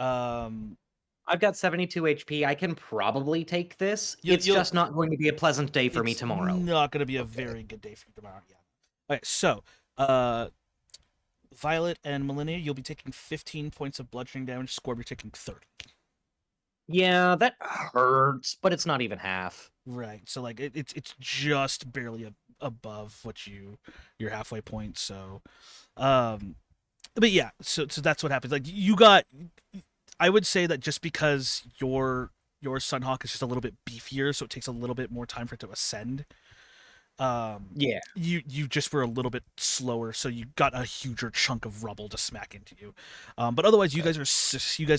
I've got 72 HP. I can probably take this. You'll- It's just not going to be a pleasant day for me it's tomorrow. not gonna be a Okay. very good day for you tomorrow. Yeah. Okay, so Violet and Millennia, you'll be taking 15 points of bludgeoning damage. Scorb, you're taking 30. Yeah, that hurts, but it's not even half. Right. So like it's just barely above what your halfway point. So, but yeah. So that's what happens. Like you got. I would say that just because your Sunhawk is just a little bit beefier, so it takes a little bit more time for it to ascend. Yeah. You just were a little bit slower, so you got a huger chunk of rubble to smack into you. But otherwise, you guys are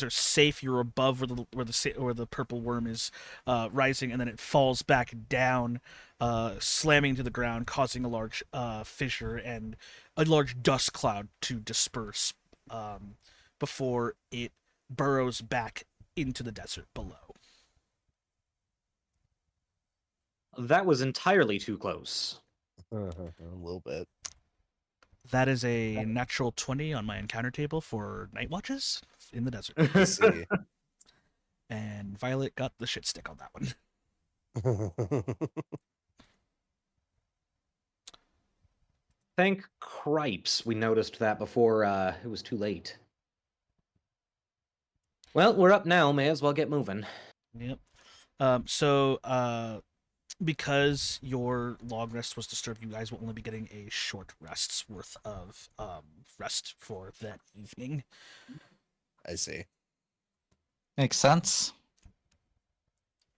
safe. You're above where the purple worm is rising, and then it falls back down, slamming to the ground, causing a large fissure and a large dust cloud to disperse before it burrows back into the desert below. That was entirely too close. A little bit. That is a natural 20 on my encounter table for night watches in the desert. I see. And Violet got the shit stick on that one. Thank cripes we noticed that before it was too late. Well, we're up now. May as well get moving. Yep. Because your long rest was disturbed, you guys will only be getting a short rest's worth of rest for that evening. I see. Makes sense.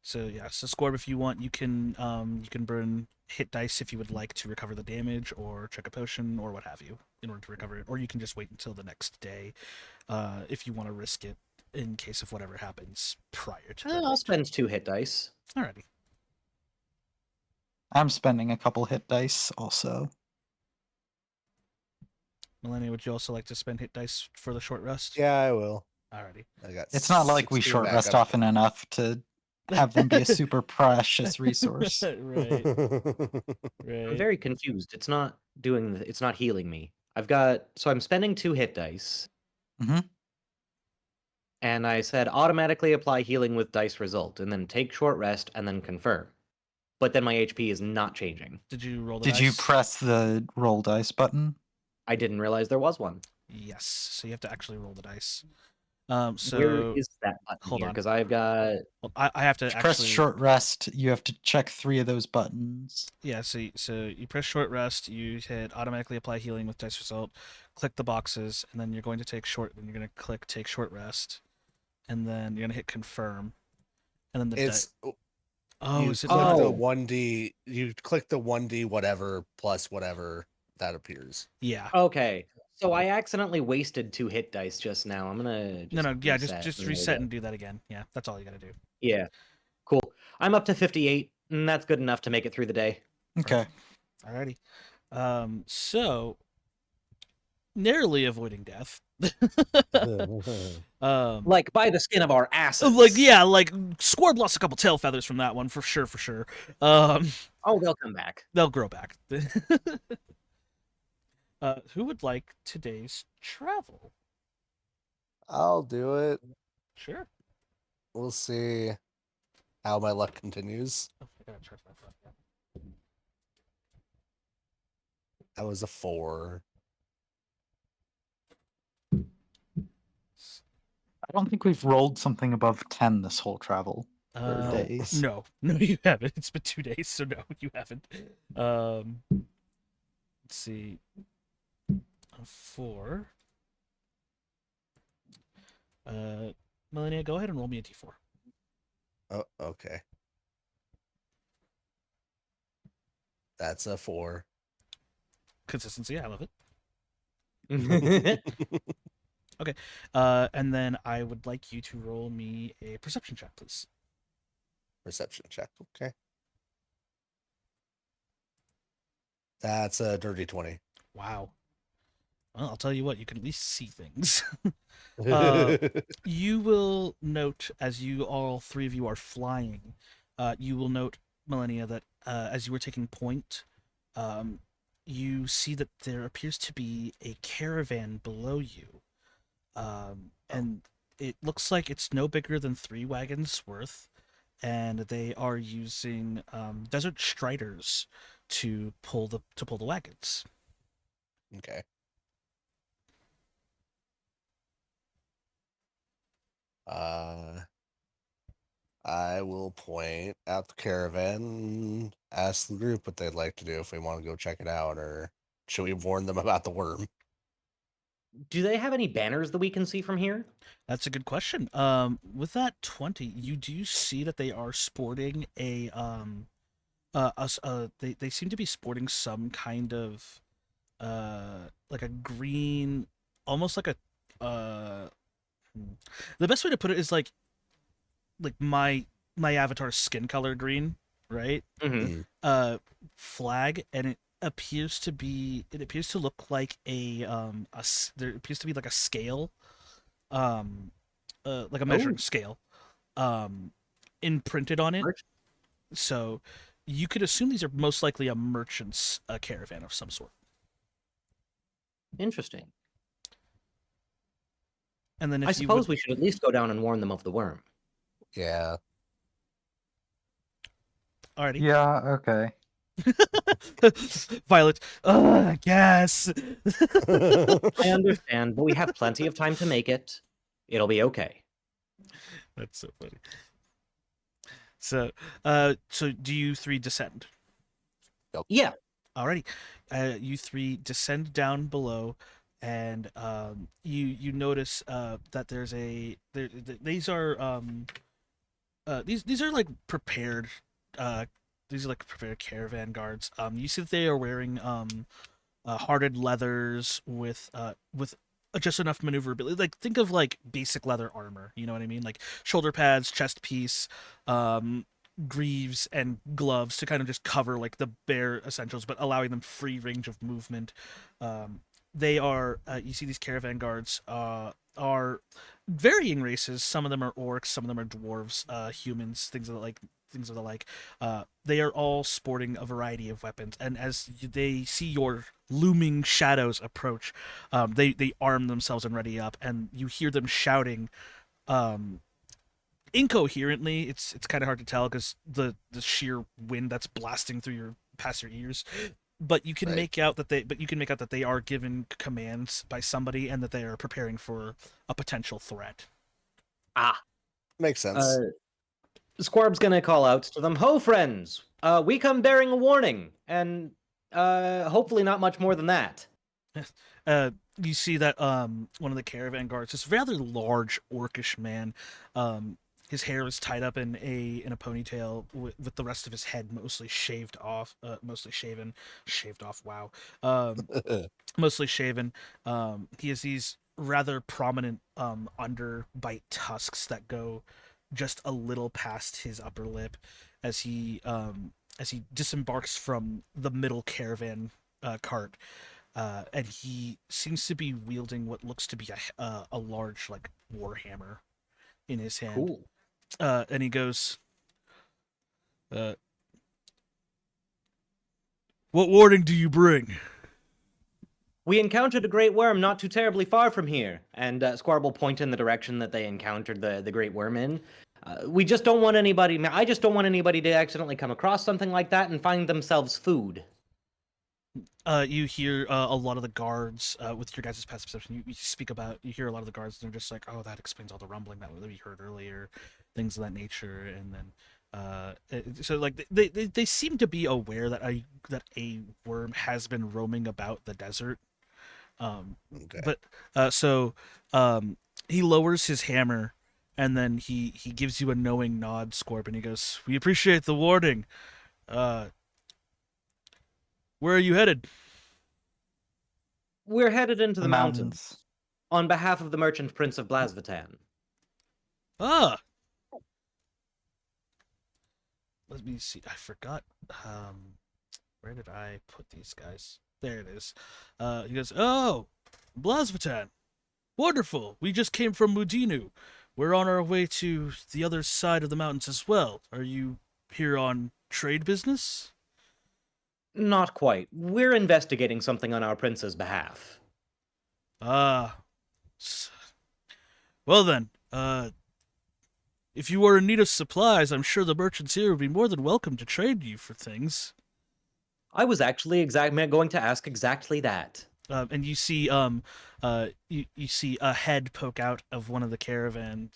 So yeah, so Scorb, if you want, you can burn hit dice if you would like to recover the damage, or check a potion, or what have you, in order to recover it. Or you can just wait until the next day, if you want to risk it in case of whatever happens prior to. I'll spend 2 hit dice. Alrighty. I'm spending a couple hit dice also. Millennia, would you also like to spend hit dice for the short rest? Yeah, I will. Alrighty. I got. It's not like we 16 short rest backup. often enough to have them be a super precious resource. Right. I'm Right. very confused. It's not healing me. I'm spending 2 hit dice. Mhm. And I said automatically apply healing with dice result, and then take short rest, and then confirm. But then my HP is not changing. Did you roll the Did you dice? press the roll dice button? I didn't realize there was one. Yes. So you have to actually roll the dice. So Where is that button hold here? on. Because I've got well, I have to If you actually press short rest, you have to check 3 of those buttons. Yeah, so you press short rest, you hit automatically apply healing with dice result, click the boxes, and then you're going to take short. Then you're going to click take short rest, and then you're going to hit confirm, and then the It's oh, you is it click not? the Oh. 1D. You click the 1D whatever plus whatever that appears. Yeah. Okay. So I accidentally wasted 2 hit dice just now. I'm gonna No, just no, yeah, reset. just and there we reset go. and do that again. Yeah, that's all you gotta do. Yeah. Cool. I'm up to 58, and that's good enough to make it through the day. Okay. Alrighty. So narrowly avoiding death. Like by the skin of our asses. Like yeah, like Squarb lost a couple tail feathers from that one for sure, for sure. Oh, they'll come back. They'll grow back. Who would like today's travel? I'll do it. Sure. We'll see how my luck continues. Oh, I gotta charge my phone. Yeah. That was a 4. I don't think we've rolled something above 10 this whole travel. Days. No, you haven't. It's been 2 days, so no, you haven't. Let's see. A 4. Melania, go ahead and roll me a d4. Oh, okay. That's a 4. Consistency, I love it. Okay. And then I would like you to roll me a perception check, please. Perception check. Okay. That's a dirty 20. Wow. Well, I'll tell you what, you can at least see things. You will note, as you all 3 of you are flying, you will note, Millennia, that as you were taking point, you see that there appears to be a caravan below you. And it looks like it's no bigger than 3 wagons worth, and they are using desert striders to pull the wagons. Okay. I will point out the caravan and ask the group what they'd like to do if we want to go check it out, or should we warn them about the worm? Do they have any banners that we can see from here? That's a good question. With that 20, you do see that they are sporting a they seem to be sporting some kind of like a green, almost like a the best way to put it is like my avatar's skin color green, right? Mm-hmm. Flag, and it appears to look like there appears to be like a scale, like a measuring scale, imprinted on it. So you could assume these are most likely a merchant's caravan of some sort. Interesting. And then if I you suppose would, we should at least go down and warn them of the worm. Yeah. alrighty. Yeah, okay. Violet, yes. I understand, but we have plenty of time to make it. It'll be okay. That's so funny. So, so do you 3 descend? Yeah. Alrighty, you 3 descend down below, and you notice that there's these are these are like prepared caravan guards. You see that they are wearing hearted leathers with just enough maneuverability. Like, think of like basic leather armor. You know what I mean? Like shoulder pads, chest piece, greaves, and gloves to kind of just cover like the bare essentials, but allowing them free range of movement. They are you see these caravan guards are varying races. Some of them are orcs, some of them are dwarves, humans, things of the like. They are all sporting a variety of weapons, and as they see your looming shadows approach, they arm themselves and ready up, and you hear them shouting incoherently. It's kind of hard to tell because the sheer wind that's blasting through past your ears. But you can make out that they are given commands by somebody, and that they are preparing for a potential threat. Makes sense. Squarb's gonna call out to them, "Ho, friends! We come bearing a warning, and hopefully not much more than that." You see that one of the caravan guards, this rather large orcish man, his hair is tied up in a ponytail with the rest of his head mostly shaved off, mostly shaven, shaved off. Wow, mostly shaven. He has these rather prominent underbite tusks that go just a little past his upper lip as he disembarks from the middle caravan cart. And he seems to be wielding what looks to be a large like warhammer in his hand. Cool. And he goes, "What warning do you bring?" We encountered a great worm not too terribly far from here, and Squarb will point in the direction that they encountered the great worm in. We just don't want anybody. I just don't want anybody to accidentally come across something like that and find themselves food. You hear a lot of the guards with your guys' passive perception. You hear a lot of the guards, and they're just like, "Oh, that explains all the rumbling that we heard earlier," things of that nature. And then, so like they seem to be aware that a worm has been roaming about the desert. Okay. But he lowers his hammer, and then he gives you a knowing nod, Scorp, and he goes, "We appreciate the warning. Where are you headed?" We're headed into the mountains on behalf of the merchant prince of Blasvitan. Ah. Let me see. I forgot. Where did I put these guys? There it is. He goes, "Oh, Blasvitan. Wonderful. We just came from Mudinu. We're on our way to the other side of the mountains as well. Are you here on trade business?" Not quite. We're investigating something on our prince's behalf. Ah. Well then, if you are in need of supplies, I'm sure the merchants here would be more than welcome to trade you for things. I was actually going to ask exactly that. And you see you see a head poke out of one of the caravan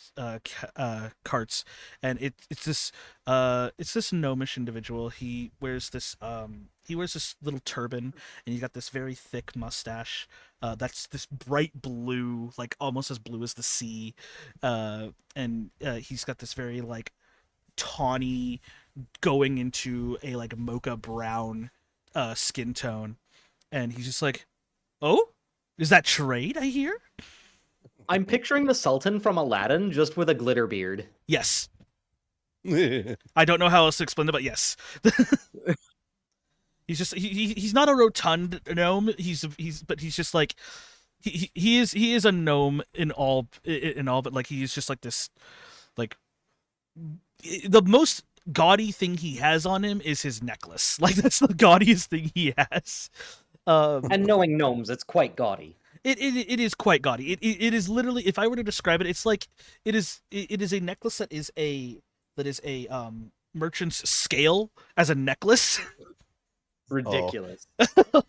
carts, and it's this gnomish individual. He wears this little turban, and he's got this very thick mustache that's this bright blue, like almost as blue as the sea, and he's got this very like tawny, going into a like mocha brown skin tone, and he's just like, "Oh, is that trade I hear?" I'm picturing the Sultan from Aladdin just with a glitter beard. Yes. I don't know how else to explain it, but yes. He's not a rotund gnome. He's just like he is a gnome in all, but like he's just like this, like the most gaudy thing he has on him is his necklace. Like that's the gaudiest thing he has. And knowing gnomes, it's quite gaudy. It is quite gaudy. It is literally, if I were to describe it, it's like it is a necklace that is a merchant's scale as a necklace. Ridiculous.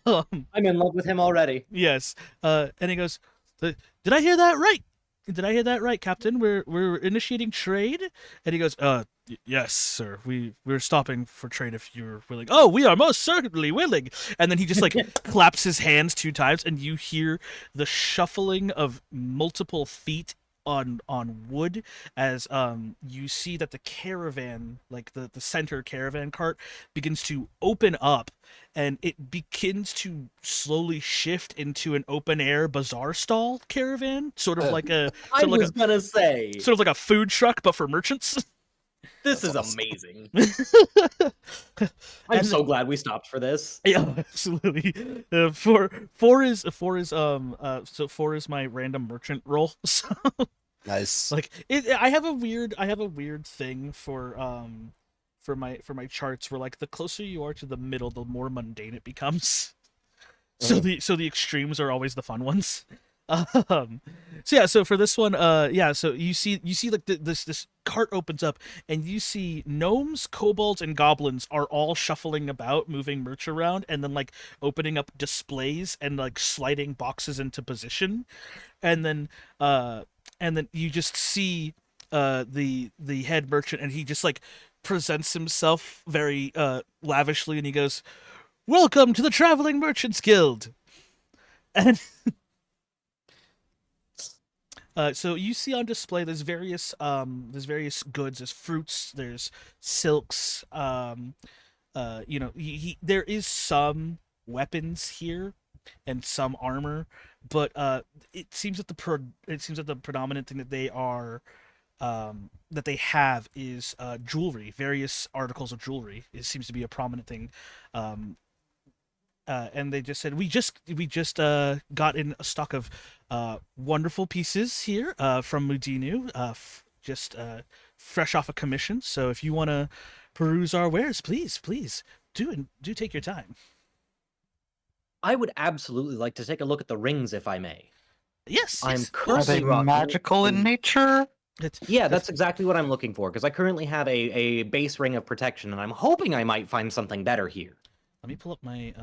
I'm in love with him already. Yes. And he goes, "Did I hear that right? Did I hear that right, Captain? We're initiating trade?" And he goes, "Yes, sir. We're stopping for trade if you're willing." "Oh, we are most certainly willing." And then he just like claps his hands 2 times, and you hear the shuffling of multiple feet on wood as you see that the caravan, like the center caravan cart, begins to open up, and it begins to slowly shift into an open air bazaar stall caravan, sort of like a I was gonna say, sort of like a food truck but for merchants. this is awesome. amazing. I'm so glad we stopped for this. Yeah, absolutely. Four is my random merchant roll. So Nice. like I have a weird thing for my charts where like the closer you are to the middle, the more mundane it becomes. So the extremes are always the fun ones. So for this one, so you see like this cart opens up, and you see gnomes, kobolds, and goblins are all shuffling about, moving merch around, and then like opening up displays and like sliding boxes into position, and then you just see the head merchant, and he just like presents himself very lavishly, and he goes, "Welcome to the Traveling Merchants Guild." And So you see on display there's various goods, there's fruits, there's silks, you know, there is some weapons here and some armor, but it seems that the predominant thing that they have is jewelry, various articles of jewelry. It seems to be a prominent thing. And they just said we just got in a stock of wonderful pieces here from Mudinu, just fresh off a commission. So if you want to peruse our wares, please do take your time. I would absolutely like to take a look at the rings, if I may. Yes, I'm yes. Are currently they rocking magical in a- nature? Yeah, that's exactly what I'm looking for, because I currently have a base ring of protection, and I'm hoping I might find something better here. Let me pull up the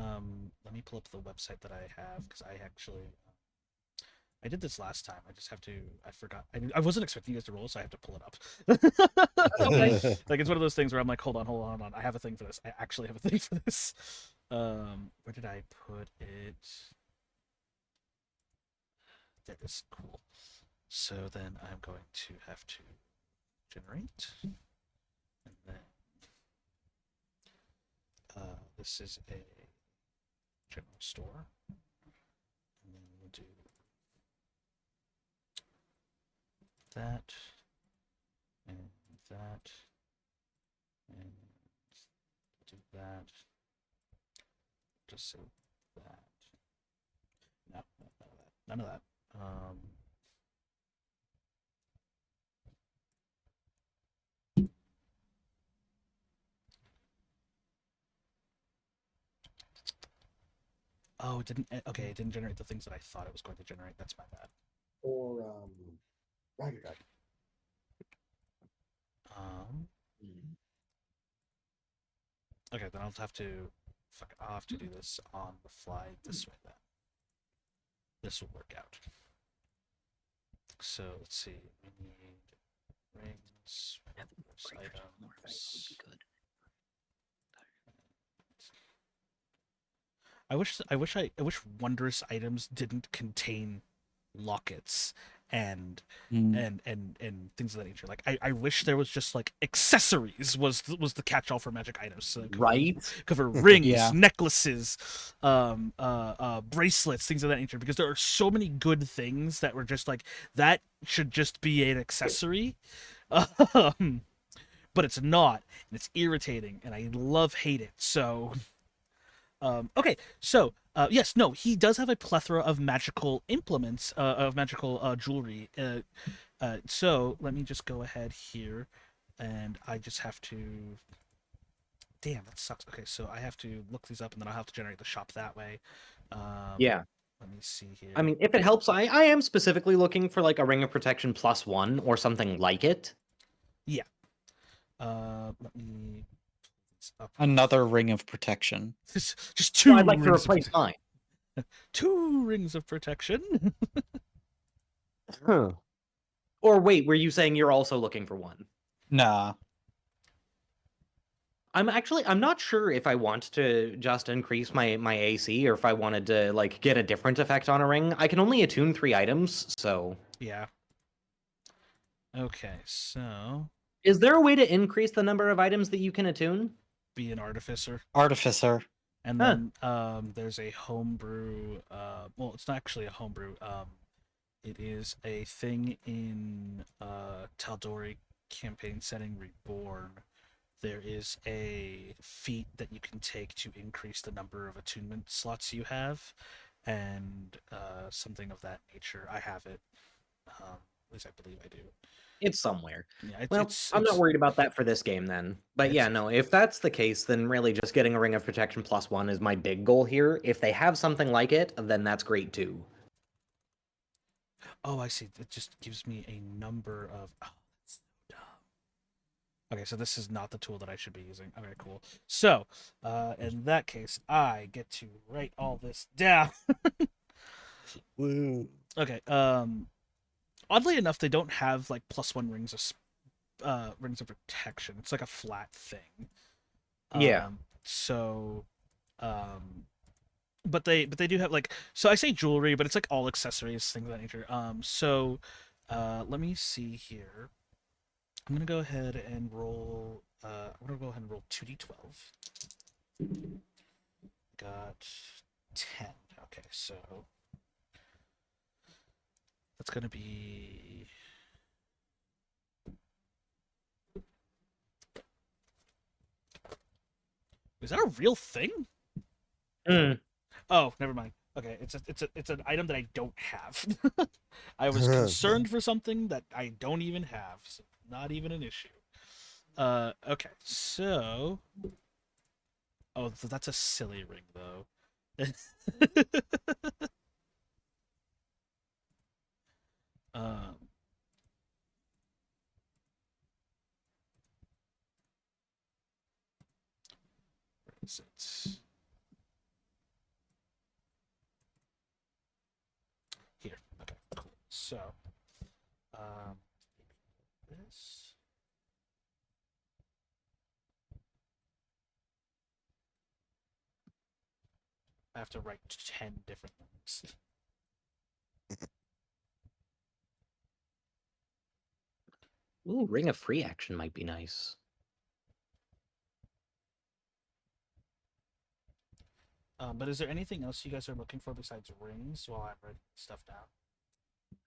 website that I have, because I did this last time. I forgot. I wasn't expecting you guys to roll, so I have to pull it up. Like, it's one of those things where I'm like, hold on. I have a thing for this. I actually have a thing for this. Where did I put it? There it is. Cool. So then I'm going to have to generate, and then this is a general store, and then we'll do that, and that, and do that. Just say that. No, none of that. None of that. Oh, it didn't. Okay, it didn't generate the things that I thought it was going to generate. That's my bad. Or Rider Guide. Okay, then I'll have to. Fuck, I'll have to do this on the fly this way then. This will work out. So let's see. We need rings, items. I wish wondrous items didn't contain lockets and things of that nature. Like I wish there was just like accessories was the catch all for magic items. So Right? cover rings, Yeah. necklaces, bracelets, things of that nature. Because there are so many good things that were just like that should just be an accessory. But it's not, and it's irritating, and I hate it. So okay, so yes, no, he does have a plethora of magical implements, of magical jewelry. So let me just go ahead here, and I just have to. Damn, that sucks. Okay, so I have to look these up, and then I'll have to generate the shop that way. Yeah. Let me see here. I mean, if it helps, I am specifically looking for like a ring of protection +1 or something like it. Yeah. Let me. Up. Another ring of protection. Just two. So I'd like to rings of replace mine. 2 rings of protection. Huh. Or wait, were you saying you're also looking for one? Nah. I'm not sure if I want to just increase my AC or if I wanted to like get a different effect on a ring. I can only attune 3 items, so Yeah. Okay, so is there a way to increase the number of items that you can attune? be an artificer. Artificer. And Huh. then there's a homebrew. Well, it's not actually a homebrew. It is a thing in Tal'Dorei campaign setting Reborn. There is a feat that you can take to increase the number of attunement slots you have, and something of that nature. I have it. At least I believe I do. It's somewhere. Yeah, Well, I'm not worried about that for this game then. But yeah, it's- no, if that's the case, then really just getting a ring of protection +1 is my big goal here. If they have something like it, then that's great too. Oh, I see. It just gives me a number of. Oh, that's so dumb. Okay, so this is not the tool that I should be using. Okay, cool. So, in that case, I get to write all this down. Woo. Okay. Oddly enough, they don't have like +1 rings of protection. It's like a flat thing. Yeah. So, but they do have like, so I say jewelry, but it's like all accessories, things of that nature. So Let me see here. I'm gonna go ahead and roll. I'm gonna go ahead and roll 2d12. Got 10. Okay, so that's gonna be. Is that a real thing? Mm. Oh, never mind. Okay, it's an item that I don't have. I was concerned for something that I don't even have. So not even an issue. Okay, so that's a silly ring though. um where is it? Here. Okay, cool. So this. I have to write 10 different things. Ooh, Ring of Free Action might be nice. But is there anything else you guys are looking for besides rings while I'm writing stuff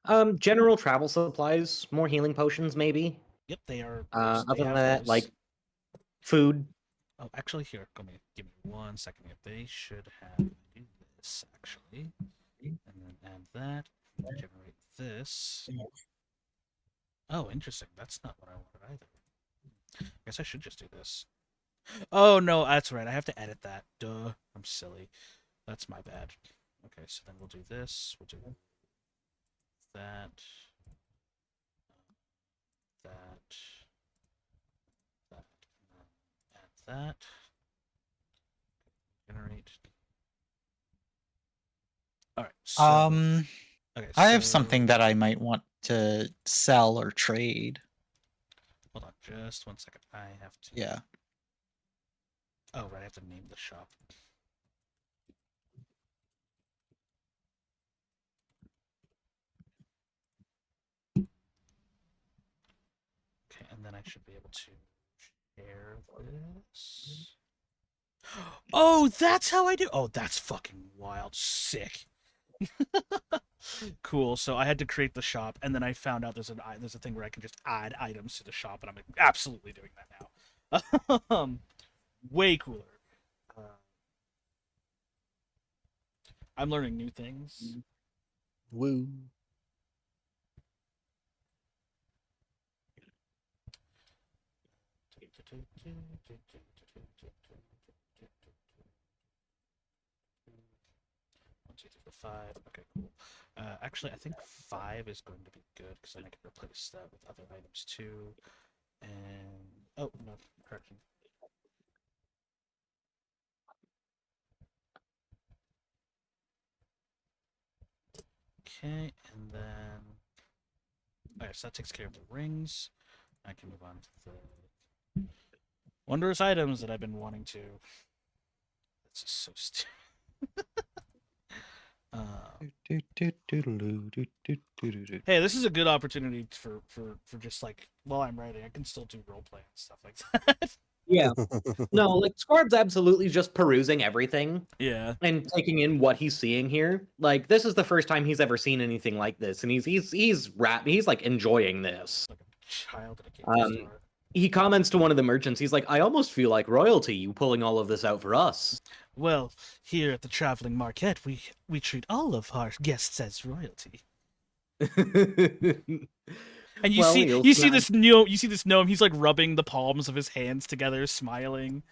down? General travel supplies, more healing potions, maybe. Yep, they are. Other They than have that, those. like food. Oh, actually, here, give me 1 second. Here. They should have this actually, and then add that. And generate this. Oh, interesting. That's not what I wanted either. I guess I should just do this. Oh no, that's right. I have to edit that. Duh, I'm silly. That's my bad. Okay, so then we'll do this. We'll do that. That. That. Add that. Generate. All right. So, okay, I have so- something that I might want to sell or trade. Hold on, just 1 second. I have to. Yeah. Oh, right. I have to name the shop. Okay, and then I should be able to share this. Oh, that's how I do. Oh, that's fucking wild. Sick. Cool. So I had to create the shop, and then I found out there's a thing where I can just add items to the shop, and I'm absolutely doing that now. Way cooler. I'm learning new things. Woo. One, two, three, four, 5. Okay, cool. Actually, I think 5 is going to be good because then I can replace that with other items too. And oh no, correction. Okay, and then okay, so that takes care of the rings. I can move on to the wondrous items that I've been wanting to. That's just so stupid. Hey, this is a good opportunity for just like while I'm writing, I can still do roleplay and stuff like that. Yeah. No, like Squarb's absolutely just perusing everything Yeah. and taking in what he's seeing here. Like this is the first time he's ever seen anything like this, and he's like enjoying this. Like a child at a candy store. He comments to one of the merchants. He's like, "I almost feel like royalty. You pulling all of this out for us." Well, here at the traveling market, we treat all of our guests as royalty. And you Well, see you'll you see smash- this gnome. He's like rubbing the palms of his hands together, smiling.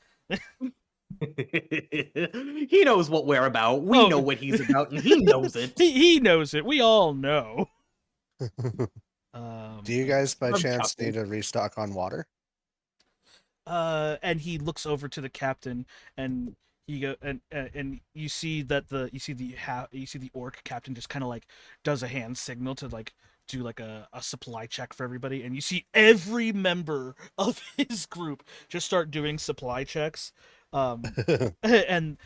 He knows what we're about. We Oh. know what he's about, and he knows it. He knows it. We all know. Do you guys by I'm chance chuckling. need a restock on water? And he looks over to the captain, and he go and you see that you see the orc captain just kind of like does a hand signal to like do like a supply check for everybody, and you see every member of his group just start doing supply checks. And then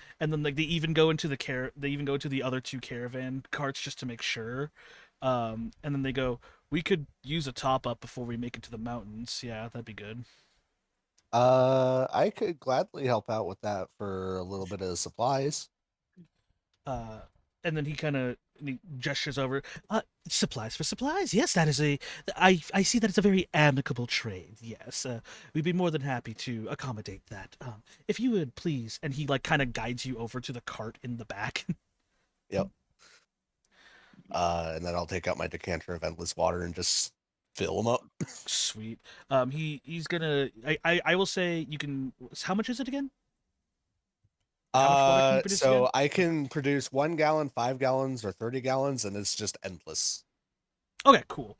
like they even go into the other 2 caravan carts just to make sure. And then they go, we could use a top up before we make it to the mountains. Yeah, that'd be good. I could gladly help out with that for a little bit of supplies. And then he gestures over. Supplies for supplies. Yes, that is I see that it's a very amicable trade. Yes, we'd be more than happy to accommodate that. If you would please, and he like kind of guides you over to the cart in the back. Yep. And then I'll take out my decanter of endless water and just fill them up. Sweet. He's gonna. I will say you can. How much is it again? How much water can you produce So again? I can produce 1 gallon, 5 gallons, or 30 gallons, and it's just endless. Okay, cool.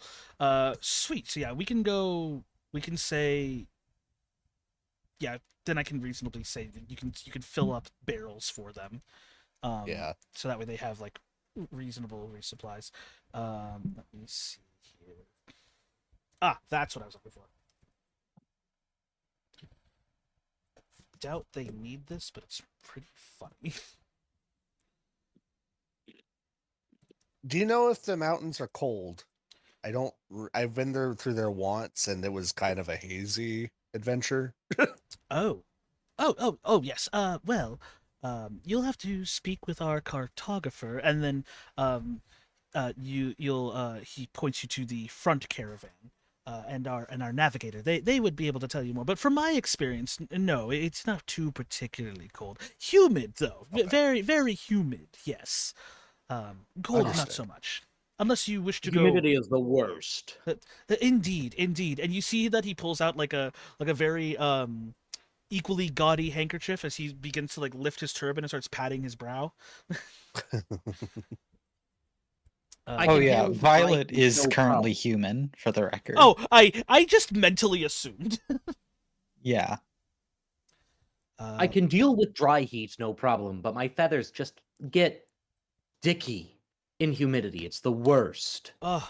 Sweet. So yeah, we can go. We can say. Yeah, then I can reasonably say that you can fill up barrels for them. Yeah. So that way they have like reasonable resupplies. Let me see here. That's what I was looking for. Doubt they need this, but it's pretty funny. Do you know if the mountains are cold? I've been there through there once, and it was kind of a hazy adventure. Oh, yes. Well, you'll have to speak with our cartographer, and then, he points you to the front caravan, and our navigator. They would be able to tell you more. But from my experience, no, it's not too particularly cold. Humid though, Okay. very, very humid. Yes. Cold, not so Understood. much. Unless you wish to go. Humidity is the worst. Indeed, and you see that he pulls out like a very equally gaudy handkerchief as he begins to like lift his turban and starts patting his brow. I Oh can yeah, handle Violet light, is no currently problem. human, for the record. Oh, I just mentally assumed. Yeah. I can deal with dry heat, no problem, but my feathers just get dicky in humidity. It's the worst. Oh,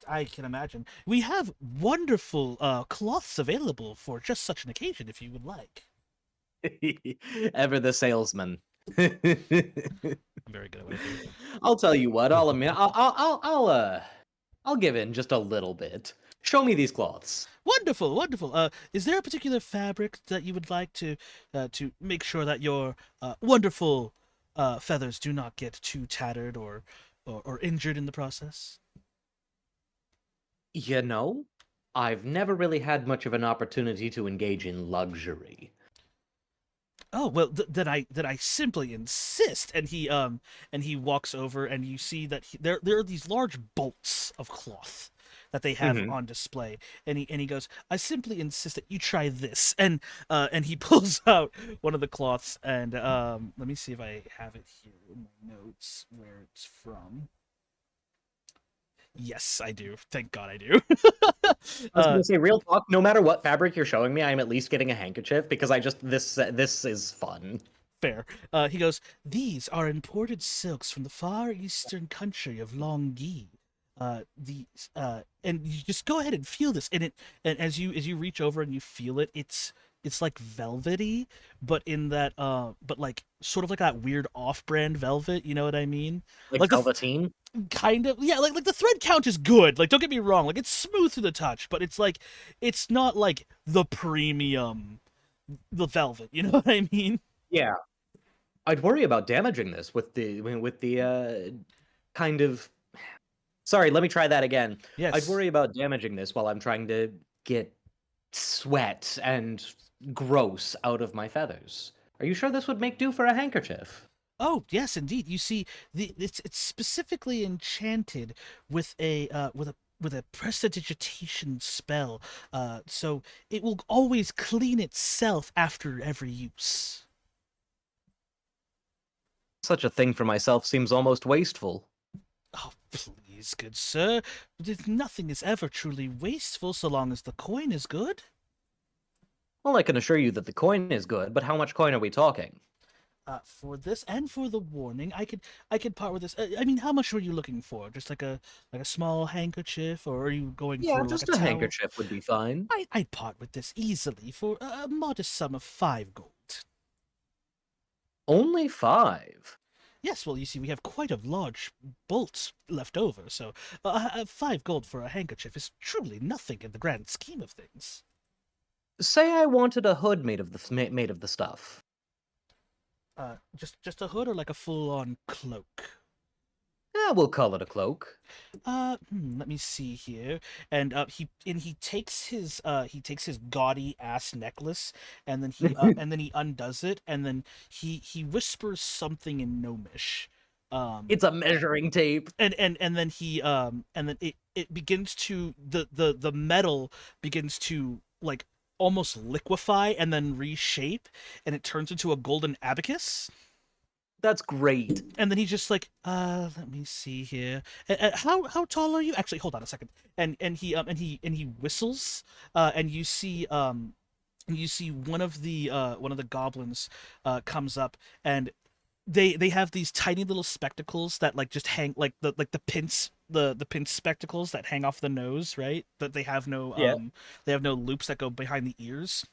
I can imagine. We have wonderful cloths available for just such an occasion, if you would like. Ever the salesman. I'm very good at what I do. I'll tell you what. I'll admit. I'll give in just a little bit. Show me these cloths. Wonderful, wonderful. Is there a particular fabric that you would like to make sure that your wonderful feathers do not get too tattered or injured in the process? You know, I've never really had much of an opportunity to engage in luxury. Oh well, then I simply insist. And he walks over, and you see that there are these large bolts of cloth that they have Mhm. on display. And he goes, I simply insist that you try this. And he pulls out one of the cloths, and let me see if I have it here in my notes where it's from. Yes, I do. Thank God I do. I was gonna say, real talk. No matter what fabric you're showing me, I'm at least getting a handkerchief because this is fun. Fair. He goes, these are imported silks from the far eastern country of Longyi. And you just go ahead and feel this, and as you reach over and you feel it, it's like velvety, but in that but like sort of like that weird off-brand velvet. You know what I mean? Like Like the velveteen. kind of, yeah, like the thread count is good. Like, don't get me wrong, like it's smooth to the touch, but it's like it's not like the premium the velvet. You know what I mean? Yeah. I'd worry about damaging this with the kind of. Sorry, let me try that again. Yes. I'd worry about damaging this while I'm trying to get sweat and gross out of my feathers. Are you sure this would make do for a handkerchief? Oh yes, indeed. You see, it's specifically enchanted with a prestidigitation spell, so it will always clean itself after every use. Such a thing for myself seems almost wasteful. Oh please, good sir, nothing is ever truly wasteful so long as the coin is good. Well, I can assure you that the coin is good, but how much coin are we talking? For this and for the warning, I could part with this. I mean, how much were you looking for? Just like a small handkerchief, or are you going Yeah, for just like a a towel? handkerchief would be fine. I'd part with this easily for a modest sum of 5 gold. Only 5. Yes, well, you see, we have quite a large bolt left over, so 5 gold for a handkerchief is truly nothing in the grand scheme of things. Say I wanted a hood made of the stuff. Just a hood or like a full-on cloak? We'll call it a cloak. Let me see here. And he takes his gaudy ass necklace, and then he undoes it, and then he whispers something in Gnomish. It's a measuring tape. And then it begins to the metal begins to like almost liquefy and then reshape, and it turns into a golden abacus. That's great. And then he's just like, let me see here. How tall are you? Actually, hold on a second. And he whistles. And you see one of the goblins comes up, and they have these tiny little spectacles that like just hang like the pince spectacles that hang off the nose, right? But they have no Yeah. they have no loops that go behind the ears.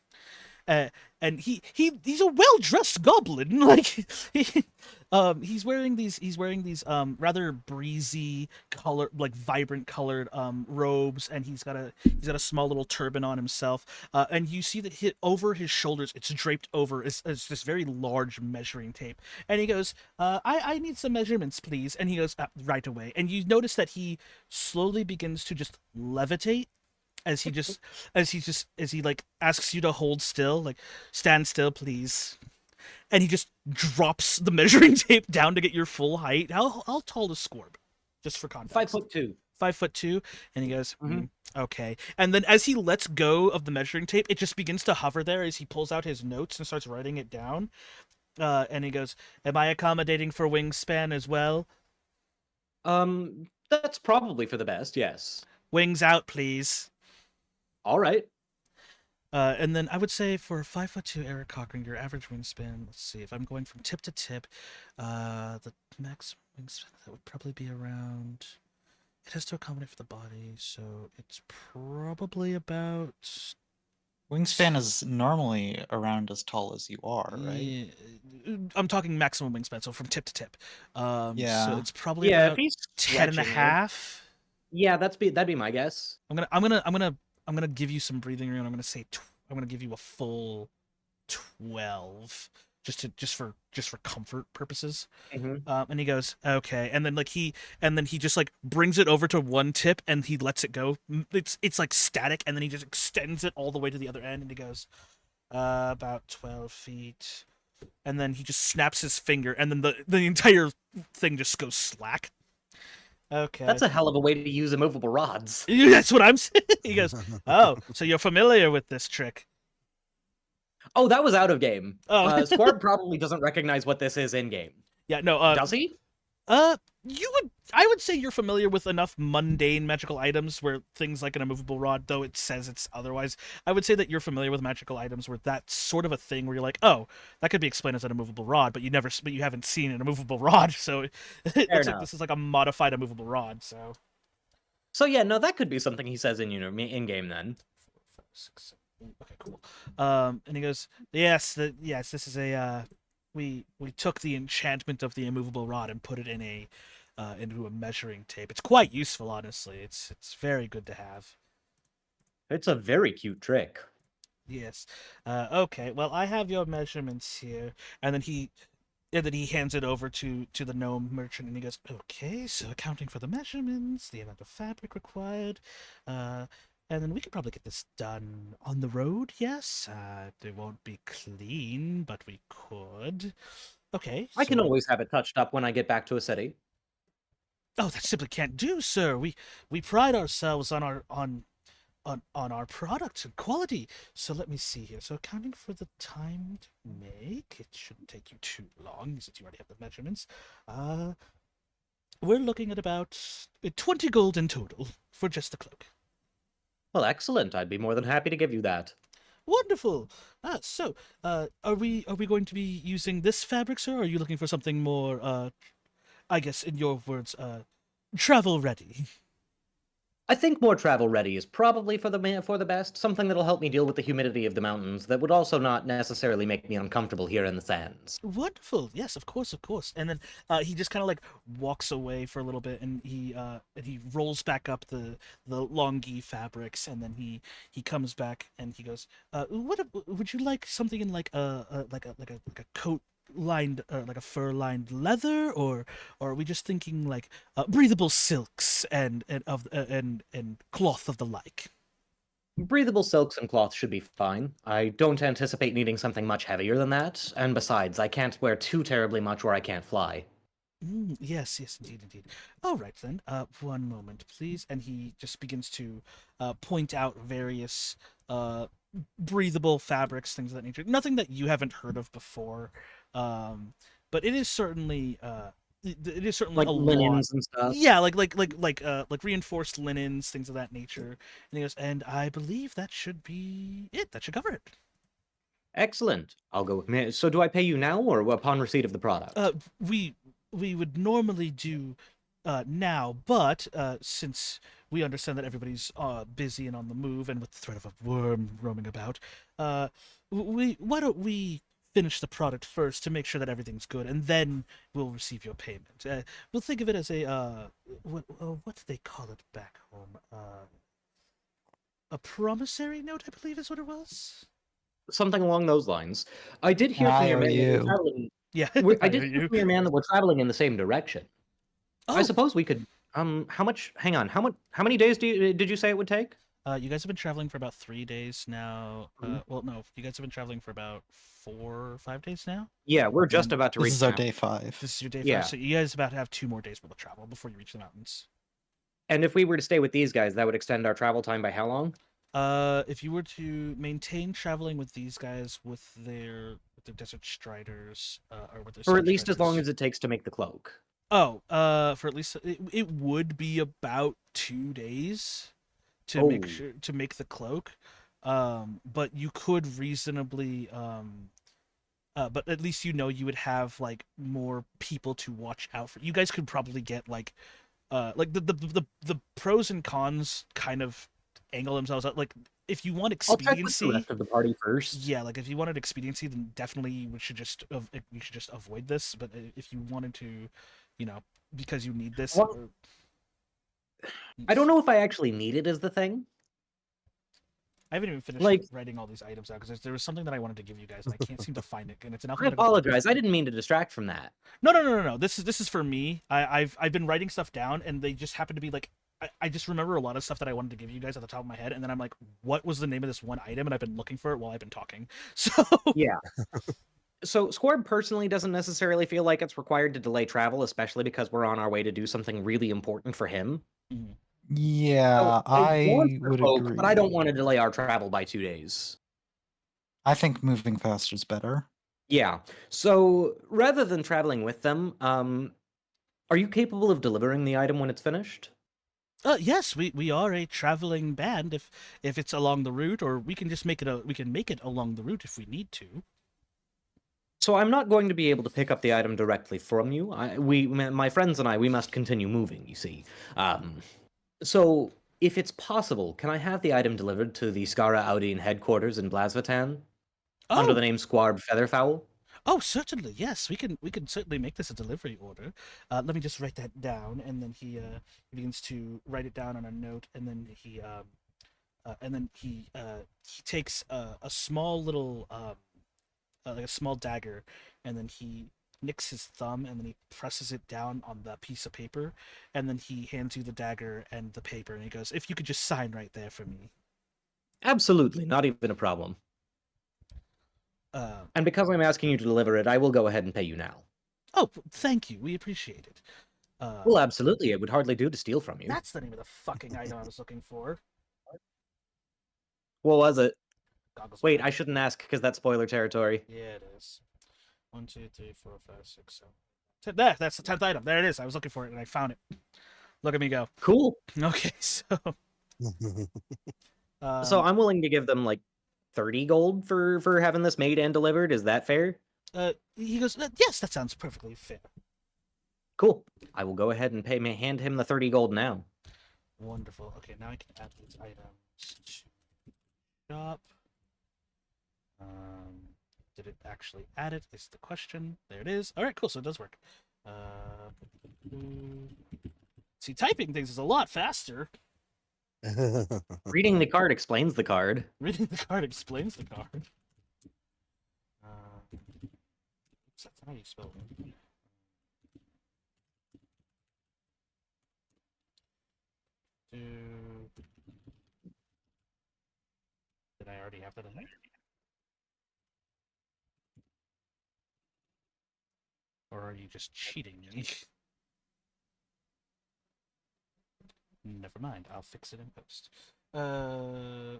And he's a well-dressed goblin. Like he's wearing these rather breezy color, like vibrant colored robes, and he's got a small little turban on himself. And you see that over his shoulders, it's draped over is this very large measuring tape. And he goes, I need some measurements, please. And he goes, right away. And you notice that he slowly begins to just levitate as he like asks you to hold still, like stand still, please. And he just drops the measuring tape down to get your full height. How tall is Scorb? Just for context. 5'2". 5'2", and he goes, Mhm. okay. And then as he lets go of the measuring tape, it just begins to hover there as he pulls out his notes and starts writing it down. And he goes, am I accommodating for wingspan as well? That's probably for the best, yes. Wings out, please. All right. And then I would say for 5'2" Eric Cochran, your average wingspan, let's see, if I'm going from tip to tip, the max wingspan, that would probably be around, it has to accommodate for the body, so it's probably about... Wingspan is normally around as tall as you are, right? Yeah, I'm talking maximum wingspan, so from tip to tip. So Yeah. it's probably Yeah, if about he's 10 and a stretching it. half. Yeah, that'd be my guess. I'm gonna give you some breathing room. I'm gonna say I'm gonna give you a full 12, just for comfort purposes. Mhm. And he goes, okay, and then he just like brings it over to one tip and he lets it go. It's like static, and then he just extends it all the way to the other end, and he goes, about 12 feet, and then he just snaps his finger, and then the entire thing just goes slack. Okay. That's a hell of a way to use immovable rods. That's what I'm saying. He goes, oh, so you're familiar with this trick. Oh, that was out of game. Oh. Squarb probably doesn't recognize what this is in game. Yeah, no, Does he? I would say you're familiar with enough mundane magical items where things like an immovable rod, though it says it's otherwise, I would say that you're familiar with magical items where that's sort of a thing where you're like, oh, that could be explained as an immovable rod, but you haven't seen an immovable rod, so it looks like enough. this is like a modified immovable rod, so. So yeah, no, that could be something he says in in game then. 4, 5, 6, 7, 8. Okay, cool. And he goes, yes, this is a we took the enchantment of the immovable rod and put it in into a measuring tape. It's quite useful, honestly. It's very good to have. It's a very cute trick. Yes. Okay. Well, I have your measurements here, and then he hands it over to the gnome merchant, and he goes, okay, so accounting for the measurements, the amount of fabric required, and then we could probably get this done on the road, yes? It won't be clean, but we could. Okay. I can so- always have it touched up when I get back to a city. Oh, that simply can't do, sir. We pride ourselves on our product and quality. So let me see here. So accounting for the time to make, it shouldn't take you too long since you already have the measurements. We're looking at about 20 gold in total for just the cloak. Well, excellent. I'd be more than happy to give you that. Wonderful. So are we going to be using this fabric, sir? Or are you looking for something more, I guess in your words, travel ready? I think more travel ready is probably for the best. Something that'll help me deal with the humidity of the mountains that would also not necessarily make me uncomfortable here in the sands. Wonderful. Yes, of course, of course. And then he just kind of like walks away for a little bit, and he rolls back up the longi fabrics, and then he comes back and he goes, would you like something in like a coat lined like a fur lined leather, or are we just thinking like breathable silks and cloth of the like? Breathable silks and cloth should be fine. I don't anticipate needing something much heavier than that, and besides, I can't wear too terribly much where I can't fly. Yes, yes, indeed, indeed. All right then. One moment, please. And he just begins to point out various breathable fabrics, things of that nature. Nothing that you haven't heard of before, but it is certainly it is certainly Like a linens lot. and stuff. Yeah, like reinforced linens, things of that nature. And he goes, and I believe that should be it. That should cover it. Excellent. I'll go. So, do I pay you now or upon receipt of the product? We would normally do now, but since we understand that everybody's busy and on the move, and with the threat of a worm roaming about, why don't we finish the product first to make sure that everything's good, and then we'll receive your payment. We'll think of it as a what do they call it back home? A promissory note, I believe, is what it was. Something along those lines. I did hear from your man that we're IOU. traveling. Yeah, I did hear from your man that we're traveling in the same direction. I Oh, suppose we could. How much? Hang on. How many days did you say it would take? you guys have been traveling for about 3 days now. Mhm. Well, no, you guys have been traveling for about 4 or 5 days now. Yeah, we're just about to This reach. is our now. day 5. This is your day Yeah. 5, so you guys about to have 2 more days worth of travel before you reach the mountains. And if we were to stay with these guys, that would extend our travel time by how long? If you were to maintain traveling with these guys with their desert striders, or with their For sun at least as long striders- as it takes to make the cloak. Oh, for at least it would be about 2 days to make Oh. sure to make the cloak. But you could reasonably but at least you would have like more people to watch out for. You guys could probably get like the pros and cons kind of angle themselves out. Like if you want I'll check with the expediency, rest of the party first. yeah, like if you wanted expediency, then definitely you should just avoid this. But if you wanted to, because you need this, Well, I don't know if I actually need it as the thing. I haven't even finished like- writing all these items out because there was something that I wanted to give you guys and I can't seem to find it, and it's an I alphabetical. apologize. I didn't mean to distract from that. No. This is for me. I've been writing stuff down, and they just happen to be like I just remember a lot of stuff that I wanted to give you guys at the top of my head, and then I'm like, what was the name of this one item? And I've been looking for it while I've been talking. So Yeah. So Squarb personally doesn't necessarily feel like it's required to delay travel, especially because we're on our way to do something really important for him. Yeah, So I want I the would cloak, agree. but I don't want to delay our travel by 2 days. I think moving faster is better. Yeah. So rather than traveling with them, are you capable of delivering the item when it's finished? yes, we are a traveling band if it's along the route, or we can just make it along the route if we need to. So I'm not going to be able to pick up the item directly from you. My friends and I, we must continue moving. You see. So if it's possible, can I have the item delivered to the Skara Audine headquarters in Blasvatan under the name Squarb Featherfowl? Oh, certainly, yes. We can certainly make this a delivery order. Let me just write that down, and then he begins to write it down on a note, and then he takes a small little like a small dagger, and then he nicks his thumb, and then he presses it down on the piece of paper, and then he hands you the dagger and the paper, and he goes, "If you could just sign right there for me." Absolutely, not even a problem. Uh, And because I'm asking you to deliver it, I will go ahead and pay you now. oh, thank you. We appreciate it. Well, absolutely. It would hardly do to steal from you. That's the name of the fucking item I was looking for. What was it? Goggles. Wait, I shouldn't ask because that's spoiler territory. Yeah, it is. 1, 2, 3, 4, 5, 6, 7. There, that's the 10th item. There it is. I was looking for it and I found it. Look at me go. Cool. Okay, so So I'm willing to give them like 30 gold for having this made and delivered. Is that fair? he goes, yes, that sounds perfectly fair. Cool. I will go ahead and hand him the 30 gold now. Wonderful. Okay, now I can add these items to shop. Did it actually add it? Is the question. There it is. All right, cool. So it does work. See, typing things is a lot faster. Reading the card explains the card. Reading the card explains the card. Oops, that's not how you spell it. Did I already have that in there? Or are you just cheating me? Never mind, I'll fix it in post. Oh.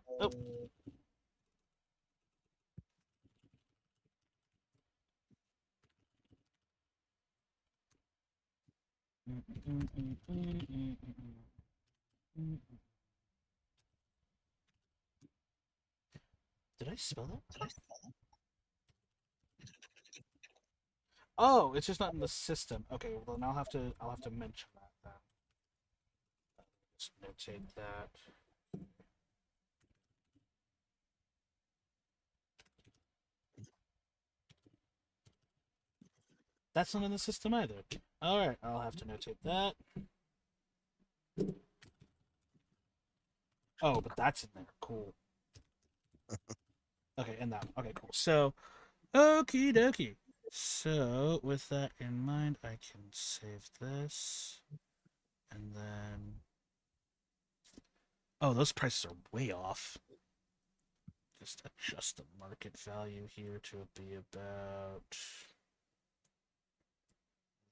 Did I spell it? Oh, it's just not in the system. Okay, well then I'll have to mention that then. Just notate that. That's not in the system either. Alright, I'll have to notate that. Oh, but that's in there. Cool. Okay, and that one. Okay, cool. So, okie dokie. So, with that in mind, I can save this. And then... Oh, those prices are way off. Just adjust the market value here to be about...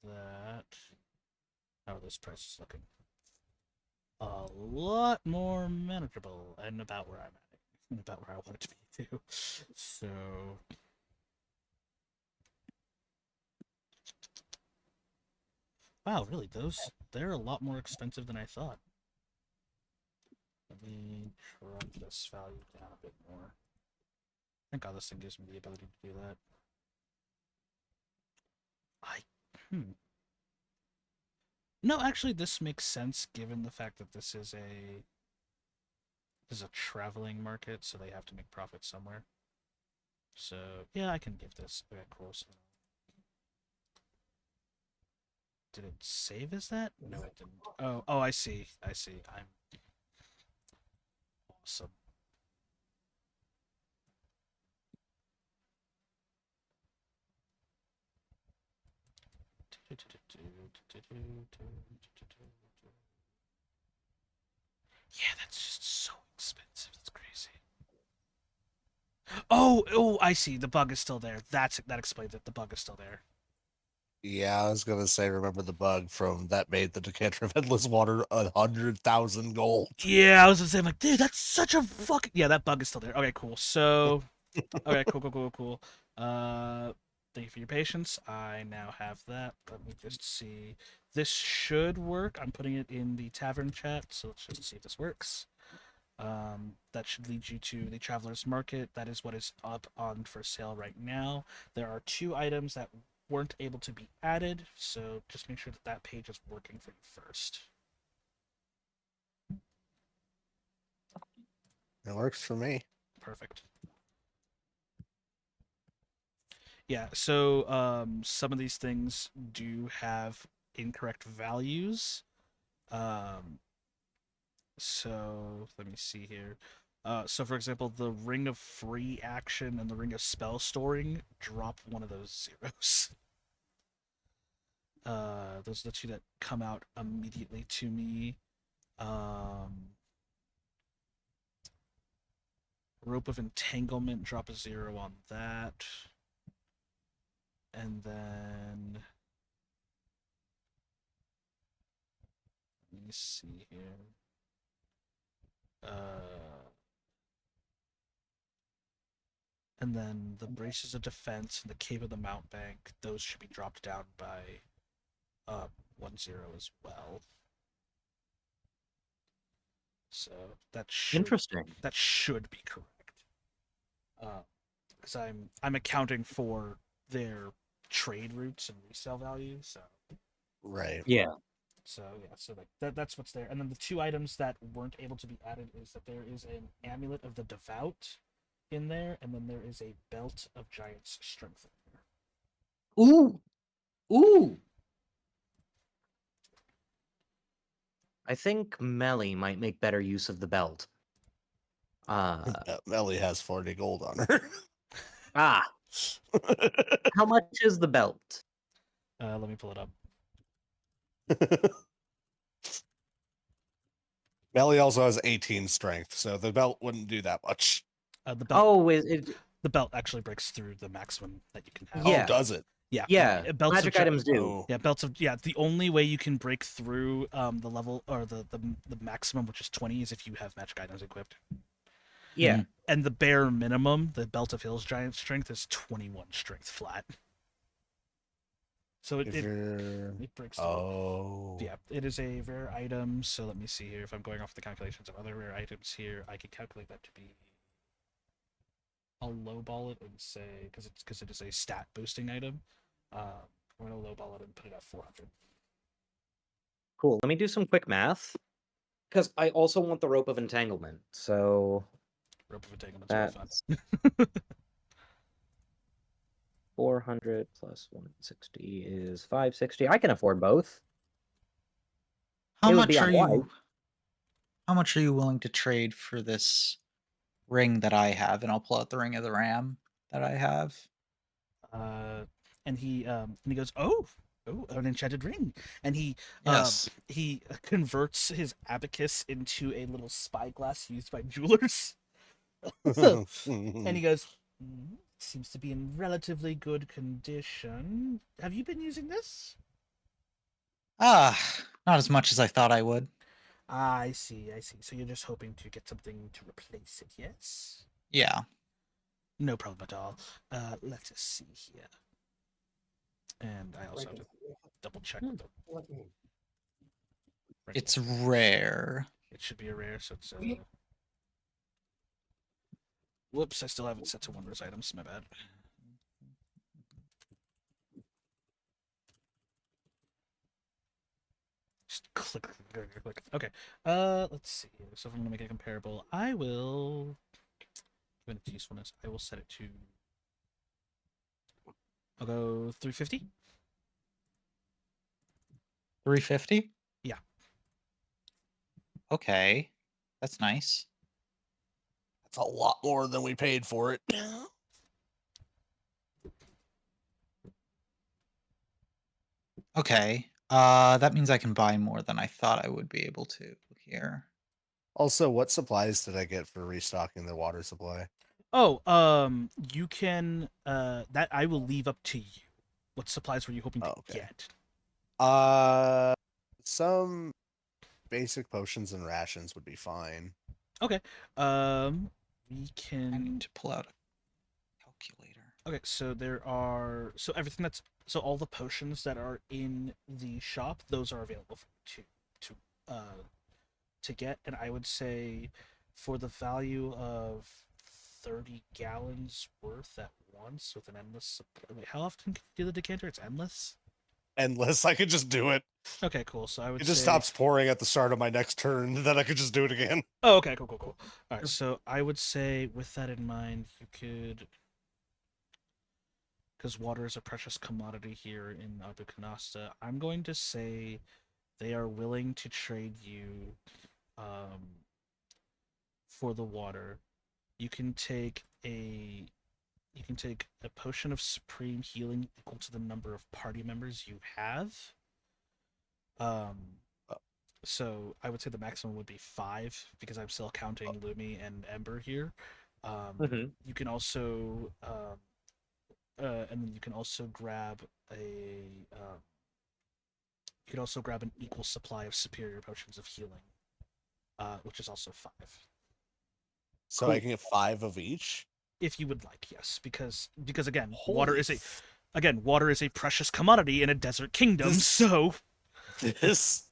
that. Oh, this price is looking a lot more manageable and about where I'm at. And about where I want it to be, too. So... Wow, really, they're a lot more expensive than I thought. Let me drop this value down a bit more. Thank God this thing gives me the ability to do that. No, actually, this makes sense given the fact that this is a traveling market, so they have to make profit somewhere. So yeah, I can give this. Okay, cool. So, did it save as that? No, it didn't. Oh, I see. I'm awesome. Yeah, that's just so expensive. It's crazy. Oh, I see. The bug is still there. That explains it. The bug is still there. Yeah, I was gonna say, remember the bug from that made the decanter of endless water 100,000 gold. Yeah, I was gonna say, I'm like, dude, that's such a fucking yeah. That bug is still there. Okay, cool. So, okay, cool. Thank you for your patience. I now have that. Let me just see. This should work. I'm putting it in the tavern chat, so let's just see if this works. That should lead you to the Traveler's Market. That is what is up on for sale right now. There are 2 items that weren't able to be added, so just make sure that that page is working for you first. It works for me. Perfect. Yeah, so some of these things do have incorrect values. So let me see here. So for example, the Ring of Free Action and the Ring of Spell Storing drop one of those zeros. Those are the 2 that come out immediately to me. Rope of Entanglement, drop a 0 on that. And then let me see here. And then the Braces of Defense and the Cave of the Mountebank, those should be dropped down by 1-0 as well. So that should Interesting. That should be correct. Because I'm accounting for their trade routes and resale value, so Right. Yeah. So yeah, so like that's what's there. And then the two items that weren't able to be added is that there is an amulet of the devout in there, and then there is a belt of giant's strength in there. Ooh, ooh. I think Melly might make better use of the belt. Melly has 40 gold on her. Ah, how much is the belt? Let me pull it up. Melly also has 18 strength, so the belt wouldn't do that much. The belt, Oh, is it? the belt actually breaks through the maximum that you can have. Yeah. Oh, does it? Yeah, belts magic of items do. Oh. Yeah, belts of the only way you can break through the level or the maximum, which is 20, is if you have magic items equipped. Yeah. And the bare minimum, the belt of Hill's giant strength is 21 strength flat. So it breaks through. Oh. Yeah, it is a rare item. So let me see here. If I'm going off the calculations of other rare items here, I can calculate that to be. I'll lowball it and say because it is a stat boosting item. I'm gonna lowball it and put it at 400. Cool. Let me do some quick math. Because I also want the rope of entanglement. So Rope of entanglement's really fun. that's 400 plus 160 is 560. I can afford both. How It would much be are unwise. you? How much are you willing to trade for this ring that I have? And I'll pull out the ring of the ram that I have. And he goes, oh, an enchanted ring, and he Yes. he converts his abacus into a little spyglass used by jewelers. And he goes, seems to be in relatively good condition. Have you been using this? Not as much as I thought I would. I see. So you're just hoping to get something to replace it, yes? Yeah. No problem at all. Let us see here. And I also have to double check with the ring. It's rare. It should be a rare, so it's whoops, I still have it set to wondrous items, my bad. Just click. Okay. Let's see. So if I'm gonna make it comparable, I will given its usefulness, I will set it to I'll go 350. 350? Yeah. Okay. That's nice. That's a lot more than we paid for it. Okay. That means I can buy more than I thought I would be able to here. Also, what supplies did I get for restocking the water supply? Oh, you can that I will leave up to you. What supplies were you hoping to get? Some basic potions and rations would be fine. Okay. We I can need to pull out a calculator. Okay, so there are everything that's all the potions that are in the shop, those are available for you to get, and I would say for the value of 30 gallons worth at once with an endless supply. Wait, how often can you do the decanter? It's endless? Endless, I could just do it. Okay, cool. So I would It just say... stops pouring at the start of my next turn, then I could just do it again. Oh, okay, cool. All right, so I would say with that in mind, you could... Because water is a precious commodity here in Abu Kanasta, I'm going to say they are willing to trade you for the water. You can take a potion of supreme healing equal to the number of party members you have. So I would say the maximum would be 5 because I'm still counting Lumi and Ember here. You can also and then you can also grab an equal supply of superior potions of healing, which is also 5. So I can get 5 of each? If you would like, yes, because again, water is a precious commodity in a desert kingdom. So This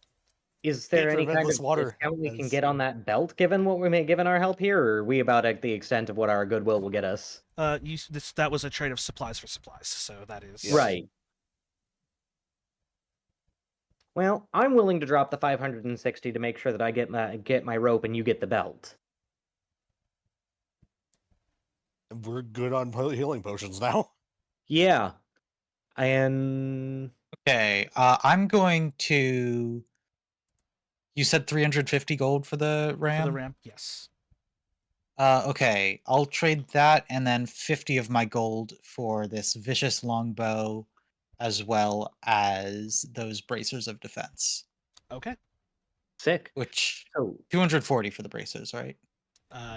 is there any kind of discount we can get on that belt, given what we may given our help here, or are we about at the extent of what our goodwill will get us? That was a trade of supplies for supplies, so that is right. Well, I'm willing to drop the 560 to make sure that I get my rope and you get the belt. We're good on healing potions now. Yeah. And Okay, I'm going to. You said 350 gold for the ram? For the ram, yes. Okay, I'll trade that and then 50 of my gold for this vicious longbow, as well as those bracers of defense. Okay. sick. Which So, 240 for the bracers, right?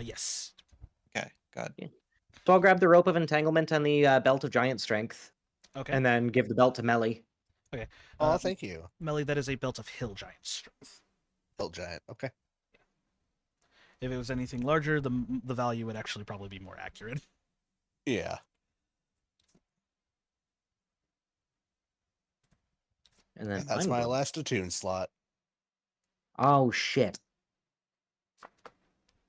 Yes. Okay, good. so I'll grab the rope of entanglement and the belt of giant strength, Okay. and then give the belt to Melly. Okay. Oh, thank you. Melly, that is a belt of hill giant strength. Hill giant. Okay. If it was anything larger, the value would actually probably be more accurate. Yeah. And then And that's I'm my going- last attune slot. Oh shit!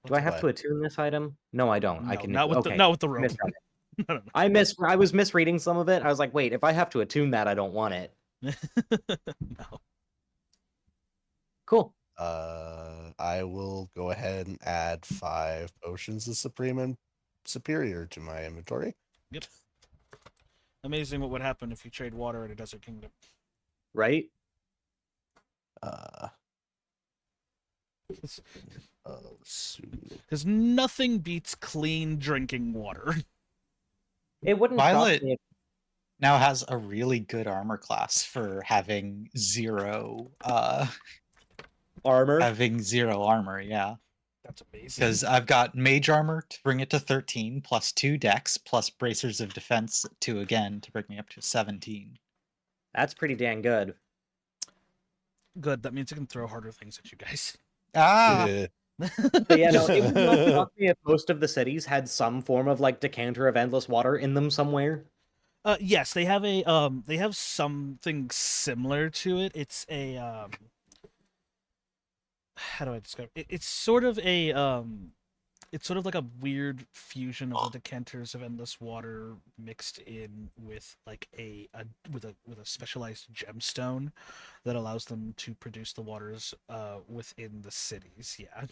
Do I have What? to attune this item? No, I don't. I No, can. not with okay. the rope. misread it. No, no, I was misreading some of it. I was like, wait, if I have to attune that, I don't want it. no. No. Cool. I will go ahead and add 5 potions of Supreme and Superior to my inventory. Yep. Amazing what would happen if you trade water in a desert kingdom. Right? Because nothing beats clean drinking water. It wouldn't Violet shock me if now has a really good armor class for having zero armor. armor, yeah. That's amazing. Because I've got mage armor to bring it to 13, plus 2 dex, plus bracers of defense 2 again to bring me up to 17. That's pretty dang good. Good. That means I can throw harder things at you guys. Ah! Yeah. But yeah, no, it would not shock me if most of the cities had some form of like decanter of endless water in them somewhere. Yes, they have they have something similar to it. It's a how do I describe it? It's sort of like a weird fusion of the decanters of endless water mixed in with like with a specialized gemstone that allows them to produce the waters within the cities. Yeah.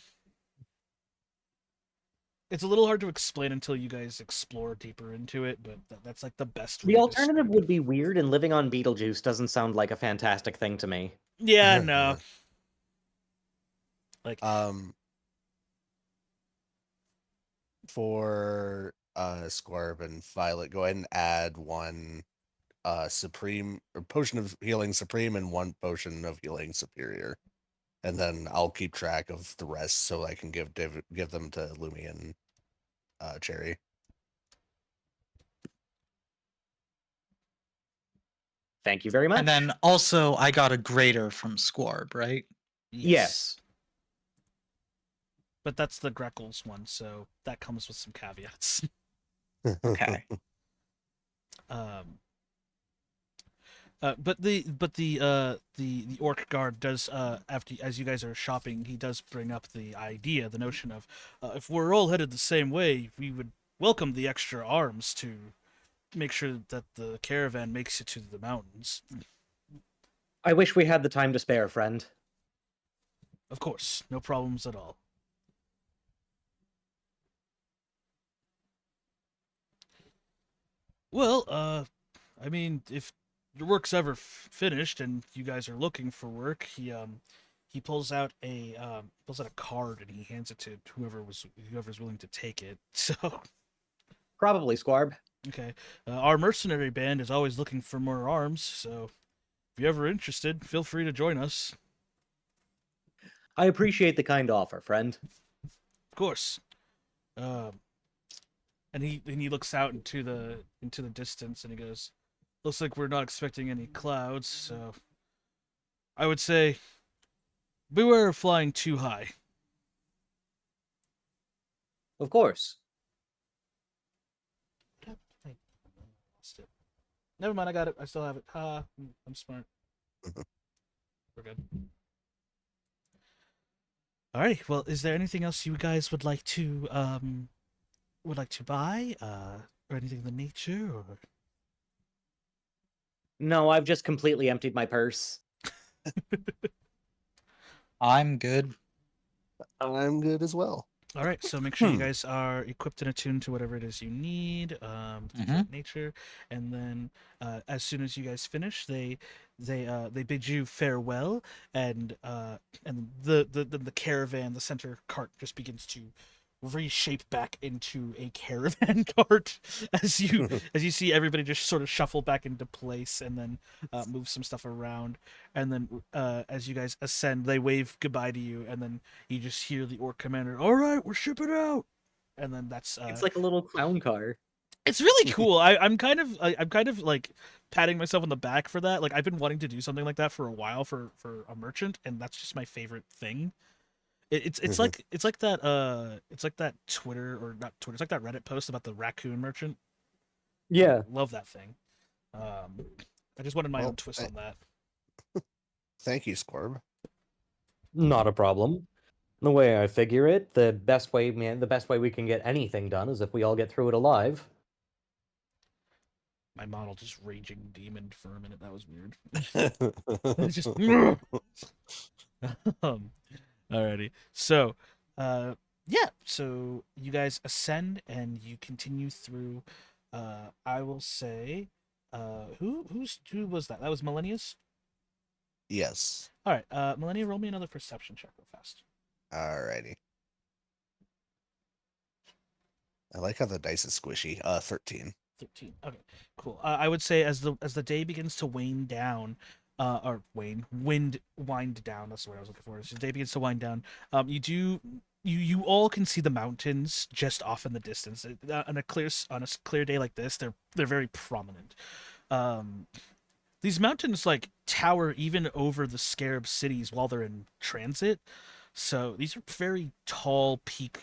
It's a little hard to explain until you guys explore deeper into it, but that's like the best way The to alternative describe would it. be weird, and living on Beetlejuice doesn't sound like a fantastic thing to me. Yeah, no. Like For Squarb and Violet, go ahead and add 1 Supreme or potion of healing Supreme and 1 potion of healing Superior. And then I'll keep track of the rest so I can give them to Lumi and Cherry. Thank you very much. And then also, I got a grater from Squarb, right? Yes. But that's the Greckles one, so that comes with some caveats. Okay. But the orc guard does after as you guys are shopping, he does bring up the idea, the notion of if we're all headed the same way, we would welcome the extra arms to make sure that the caravan makes it to the mountains. I wish we had the time to spare, friend. Of course, no problems at all. Well, I mean, if your work's ever finished and you guys are looking for work, he pulls out a card and he hands it to whoever's willing to take it. So Probably, Squarb. okay, our mercenary band is always looking for more arms. So if you're ever interested, feel free to join us. I appreciate the kind offer, friend. Of course. And he looks out into the distance and he goes, "Looks like we're not expecting any clouds, so I would say beware of flying too high." Of course. Lost it. Never mind, I got it. I still have it. I'm smart. We're good. All right. Well, is there anything else you guys would like to buy, or anything of the nature, or? No, I've just completely emptied my purse. I'm good. I'm good as well. All right, so make sure you guys are equipped and attuned to whatever it is you need, things of that nature, and then as soon as you guys finish, they bid you farewell, and the caravan, the center cart, just begins to reshape back into a caravan cart as you see everybody just sort of shuffle back into place, and then move some stuff around, and then as you guys ascend, they wave goodbye to you, and then you just hear the orc commander, "All right, we're shipping out," and then that's It's like a little clown car. it's really cool. I'm kind of like patting myself on the back for that. Like, I've been wanting to do something like that for a while for a merchant, and that's just my favorite thing. It's like that Twitter, or not Twitter. It's like that Reddit post about the raccoon merchant. Yeah. Love that thing. I just wanted my own twist on that. Thank you, Squirb. Not a problem. The way I figure it, the best way we can get anything done is if we all get through it alive. My model just raging demon for a minute. That was weird. That's It's just alrighty. So yeah, so you guys ascend and you continue through. I will say who was that? That was Millennius? Yes. Alright, Millennia, roll me another perception check real fast. Alrighty. I like how the dice is squishy. 13. 13. Okay, cool. I would say as the day begins to wane down, wind wind down. That's the word I was looking for. As the day begins to wind down, you all can see the mountains just off in the distance. On a clear day like this, they're very prominent. These mountains like tower even over the scarab cities while they're in transit. So these are very tall peak.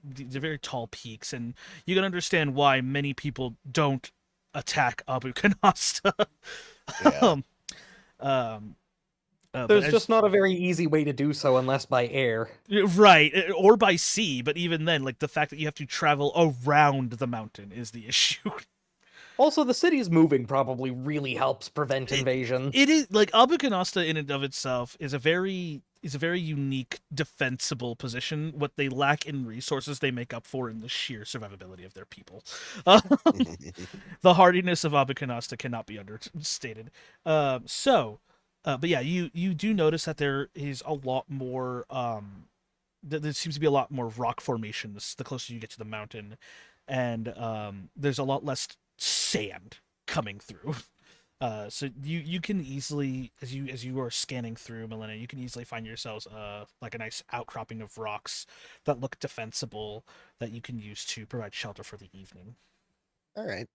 They're very tall peaks, and you can understand why many people don't attack Abu Kanasta. Yeah. There's just not a very easy way to do so unless by air. right, or by sea. But even then, like, the fact that you have to travel around the mountain is the issue. Also, the city's moving probably really helps prevent invasion. It is like Abu Kanasta in and of itself is a very unique defensible position. What they lack in resources, they make up for in the sheer survivability of their people. The hardiness of Abu Kanasta cannot be understated. But yeah, you do notice that there is a lot more. There seems to be a lot more rock formations the closer you get to the mountain, and there's a lot less sand coming through. So you can easily, as you are scanning through Millennia, you can easily find yourselves like a nice outcropping of rocks that look defensible that you can use to provide shelter for the evening. All right.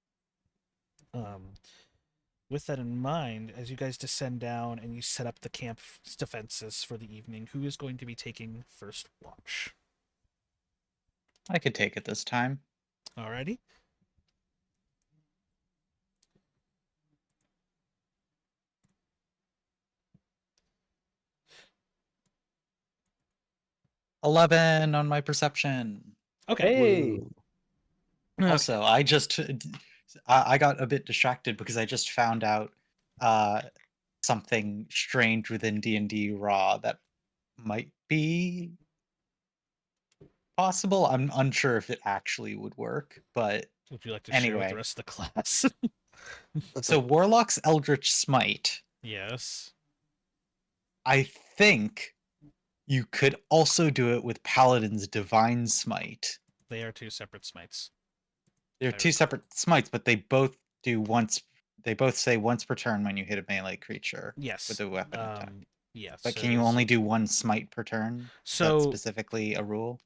With that in mind, as you guys descend down and you set up the camp defenses for the evening, who is going to be taking first watch? I could take it this time. Alrighty. $11 on my perception. Okay. Hey, Also, I got a bit distracted because I just found out something strange within D&D Raw that might be possible. I'm unsure if it actually would work, but Would you like to share with anyway. the rest of the class? So Warlock's Eldritch Smite, Yes. I think you could also do it with Paladin's Divine Smite. They are two separate smites. They're two separate smites, but they both do once. They both say once per turn when you hit a melee creature Yes. with a weapon attack. Yes. But can you only do one smite per turn? So That's specifically a rule.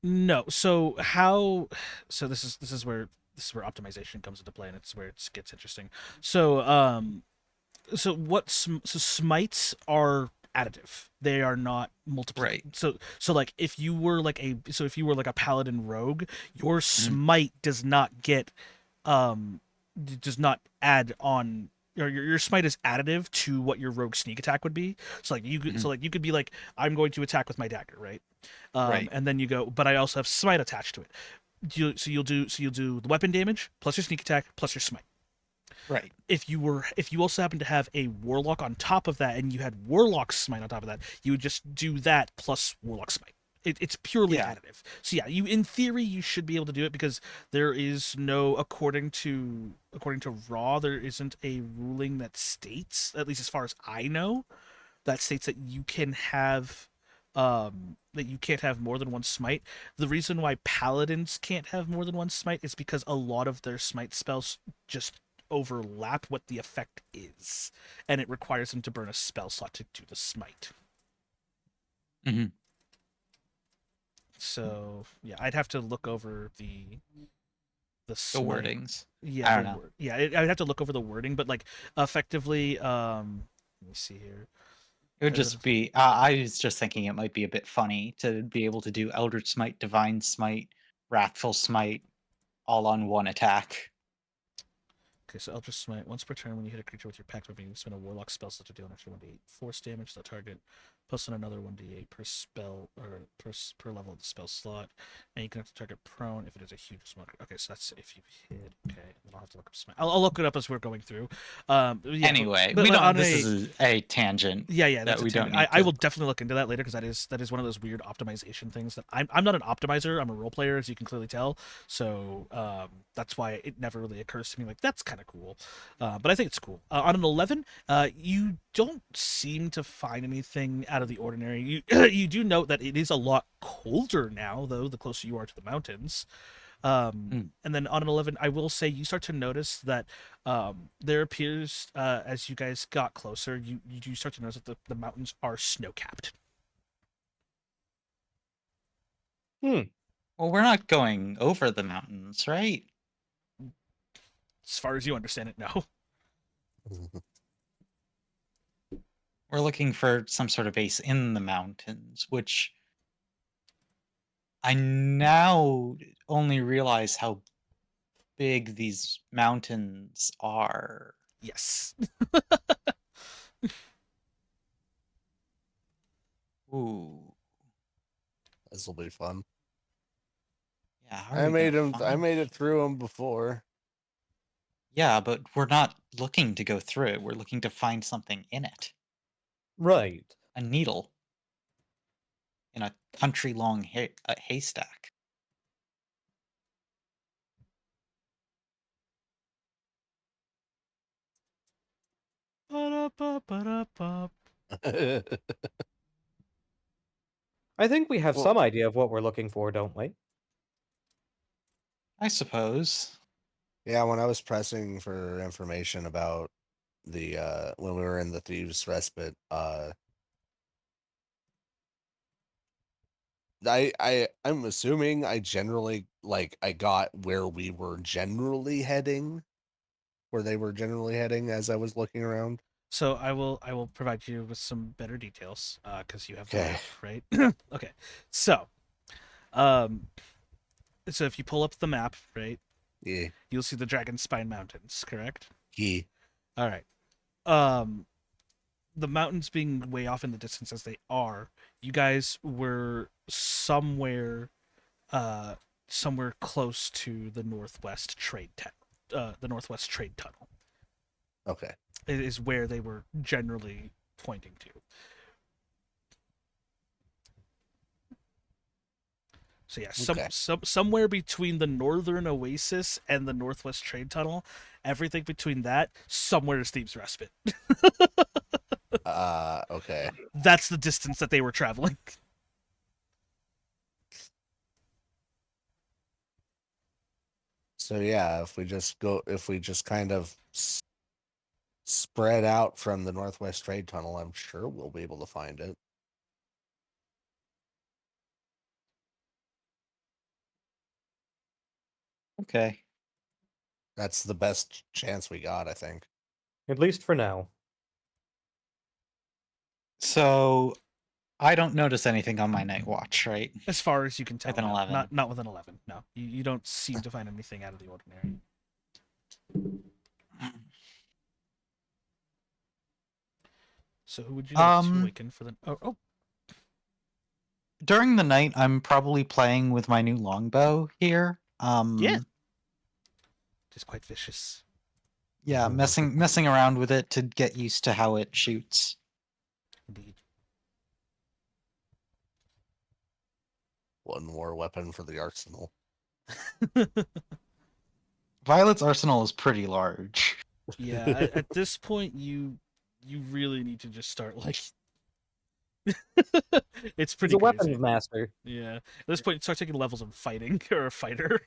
no. So how? So this is where optimization comes into play, and it's where it gets interesting. So so smites are additive. They are not multiple. Right. So like if you were like a paladin rogue, your smite does not add on. Your smite is additive to what your rogue sneak attack would be. So like you could be like, I'm going to attack with my dagger, right? Right. And then you go, but I also have smite attached to it. So you'll do the weapon damage plus your sneak attack plus your smite. Right. If you also happen to have a warlock on top of that, and you had warlock smite on top of that, you would just do that plus warlock smite. It's purely Yeah. additive. So yeah, in theory you should be able to do it, because there is no, according to Raw, there isn't a ruling that states, at least as far as I know, that states that you can have that you can't have more than one smite. The reason why paladins can't have more than one smite is because a lot of their smite spells just overlap what the effect is, and it requires them to burn a spell slot to do the smite. Mhm. So yeah, I'd have to look over the The smite. wordings. Yeah, I don't know. Yeah, I'd have to look over the wording, but like effectively, let me see here. It would just be. I was just thinking it might be a bit funny to be able to do Eldritch Smite, Divine Smite, Wrathful Smite, all on one attack. Okay, so Eldritch Smite. Once per turn, when you hit a creature with your pact weapon, you spend a Warlock spell slot to deal an extra 1d8 force damage to the target, plus on another 1d8 per spell, or per level of the spell slot, and you can have the target prone if it is a huge smoker. Okay, so that's if you hit. Okay, then I'll have to look up Smite. I'll look it up as we're going through. Yeah, Anyway, but we like, don't. on This is a tangent. yeah, that's that we don't need I to. will definitely look into that later, because that is one of those weird optimization things that I'm not an optimizer. I'm a role player, as you can clearly tell. So that's why it never really occurs to me like that's kind of cool. But I think it's cool. On an 11, you don't seem to find anything out of the ordinary. You you do note that it is a lot colder now, though, the closer you are to the mountains. And then on an 11, I will say you start to notice that there appears, as you guys got closer, you do start to notice that the mountains are snow-capped. Well, we're not going over the mountains, right? As far as you understand it, no. We're looking for some sort of base in the mountains, which I now only realize how big these mountains are. Yes. Ooh. This will be fun. Yeah, how are we gonna I find made it through them before. Yeah, but we're not looking to go through it. We're looking to find something in it. Right. A needle in a country-long haystack. Ba-da-ba-ba-da-ba. I think we have Well- some idea of what we're looking for, don't we? I suppose. Yeah, when I was pressing for information about the when we were in the Thieves Respite, I'm assuming I generally I got where we were generally heading, where they were generally heading as I was looking around. So I will provide you with some better details, because you have the Okay. map, right? Okay. So, so if you pull up the map, right, Yeah. you'll see the Dragonspine Mountains, correct? Yeah. All right. The mountains being way off in the distance as they are, you guys were somewhere close to the Northwest Trade Tunnel. Okay. It is where they were generally pointing to. So yeah, Okay. somewhere between the Northern Oasis and the Northwest Trade Tunnel, everything between that, somewhere is Thieves Respite. Okay. That's the distance that they were traveling. So yeah, if we just kind of spread out from the Northwest Trade Tunnel, I'm sure we'll be able to find it. Okay. That's the best chance we got, I think. At least for now. So I don't notice anything on my night watch, right? As far as you can tell, With an no. 11. Not with an 11. No, you don't seem to find anything out of the ordinary. So who would you like to awaken for the? Oh, During the night, I'm probably playing with my new longbow here. Yeah. Just quite vicious. Yeah, messing around with it to get used to how it shoots. Indeed. One more weapon for the arsenal. Violet's arsenal is pretty large. Yeah, at this point, you really need to just start like. It's He's pretty a crazy. weapons master. Yeah, at this point, start taking levels of fighting or a fighter.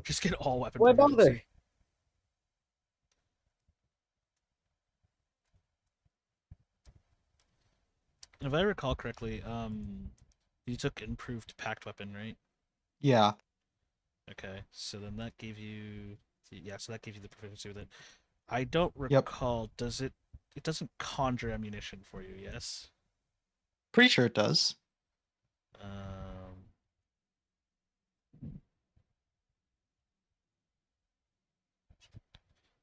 Just get all weapon Why proficiency. bother? If I recall correctly, you took improved packed weapon, right? Yeah. Okay, so then that gave you, yeah, so that gave you the proficiency with it. I don't Yep. recall. Does it? It doesn't conjure ammunition for you, yes? Pretty sure it does. Um,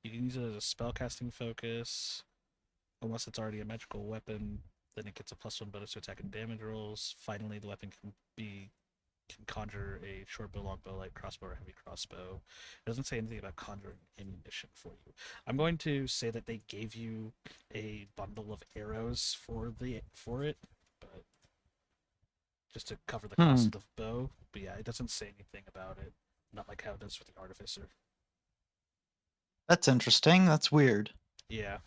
you can use it as a spellcasting focus, unless it's already a magical weapon. Then it gets a +1 bonus to attack and damage rolls. Finally, the weapon can conjure a short bow, long bow, light crossbow, or heavy crossbow. It doesn't say anything about conjuring ammunition for you. I'm going to say that they gave you a bundle of arrows for it, but just to cover the cost of the bow. But yeah, it doesn't say anything about it. Not like how it does for the artificer. That's interesting. That's weird. Yeah.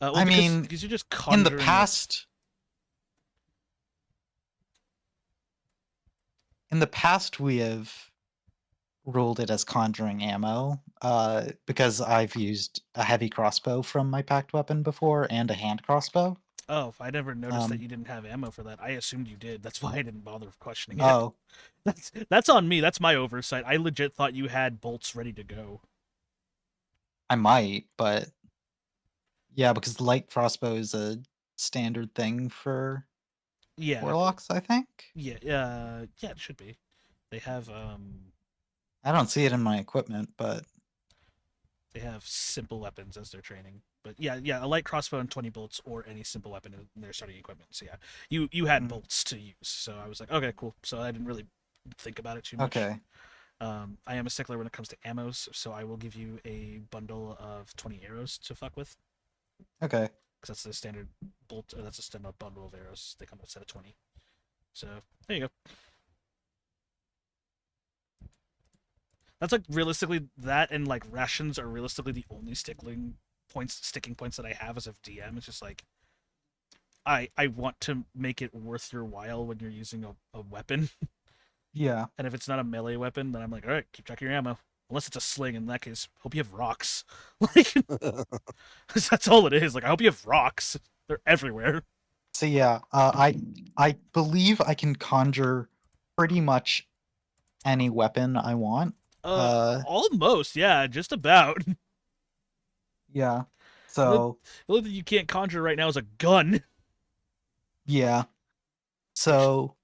I mean, because you're just In conjuring the past, we have ruled it as conjuring ammo, because I've used a heavy crossbow from my packed weapon before and a hand crossbow. Oh, I never noticed that Um, you didn't have ammo for that. I assumed you did. That's why I didn't bother questioning it. Oh, That's on me. That's my oversight. I legit thought you had bolts ready to go. I might, but yeah, because the light crossbow is a standard thing for Yeah. warlocks, I think. Yeah, yeah, it should be. They have I don't see it in my equipment, but simple weapons as their training. But yeah, a light crossbow and 20 bolts or any simple weapon in their starting equipment. So yeah, you had bolts to use. So I was like, okay, cool. So I didn't really think about it too much. okay. I am a stickler when it comes to ammos, so I will give you a bundle of 20 arrows to fuck with. Okay. Because that's the standard bolt. That's a standard bundle of arrows. They come with a set of 20. So there you go. That's like realistically that and like rations are realistically the only sticking points that I have as of DM. It's just like I want to make it worth your while when you're using a weapon. Yeah. And if it's not a melee weapon, then I'm like, all right, keep track of your ammo. Unless it's a sling, in that case, hope you have rocks. Like that's all it is. Like I hope you have rocks. They're everywhere. So yeah, I believe I can conjure pretty much any weapon I want. Almost, yeah, just about. Yeah. The So only thing you can't conjure right now is a gun. yeah. So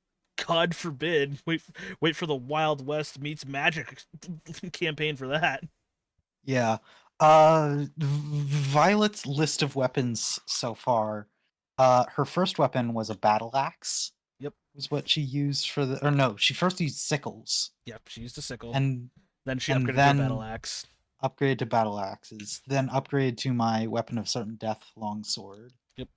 God forbid. Wait for the Wild West meets Magic campaign for that. yeah. Violet's list of weapons so far. Her first weapon was a battle axe. Yep. Was what she used for the, or no, she first used sickles. Yep, she used a sickle. And then she and upgraded to a then battle axe. Upgraded to battle axes. Then upgraded to my weapon of certain death, longsword. Yep.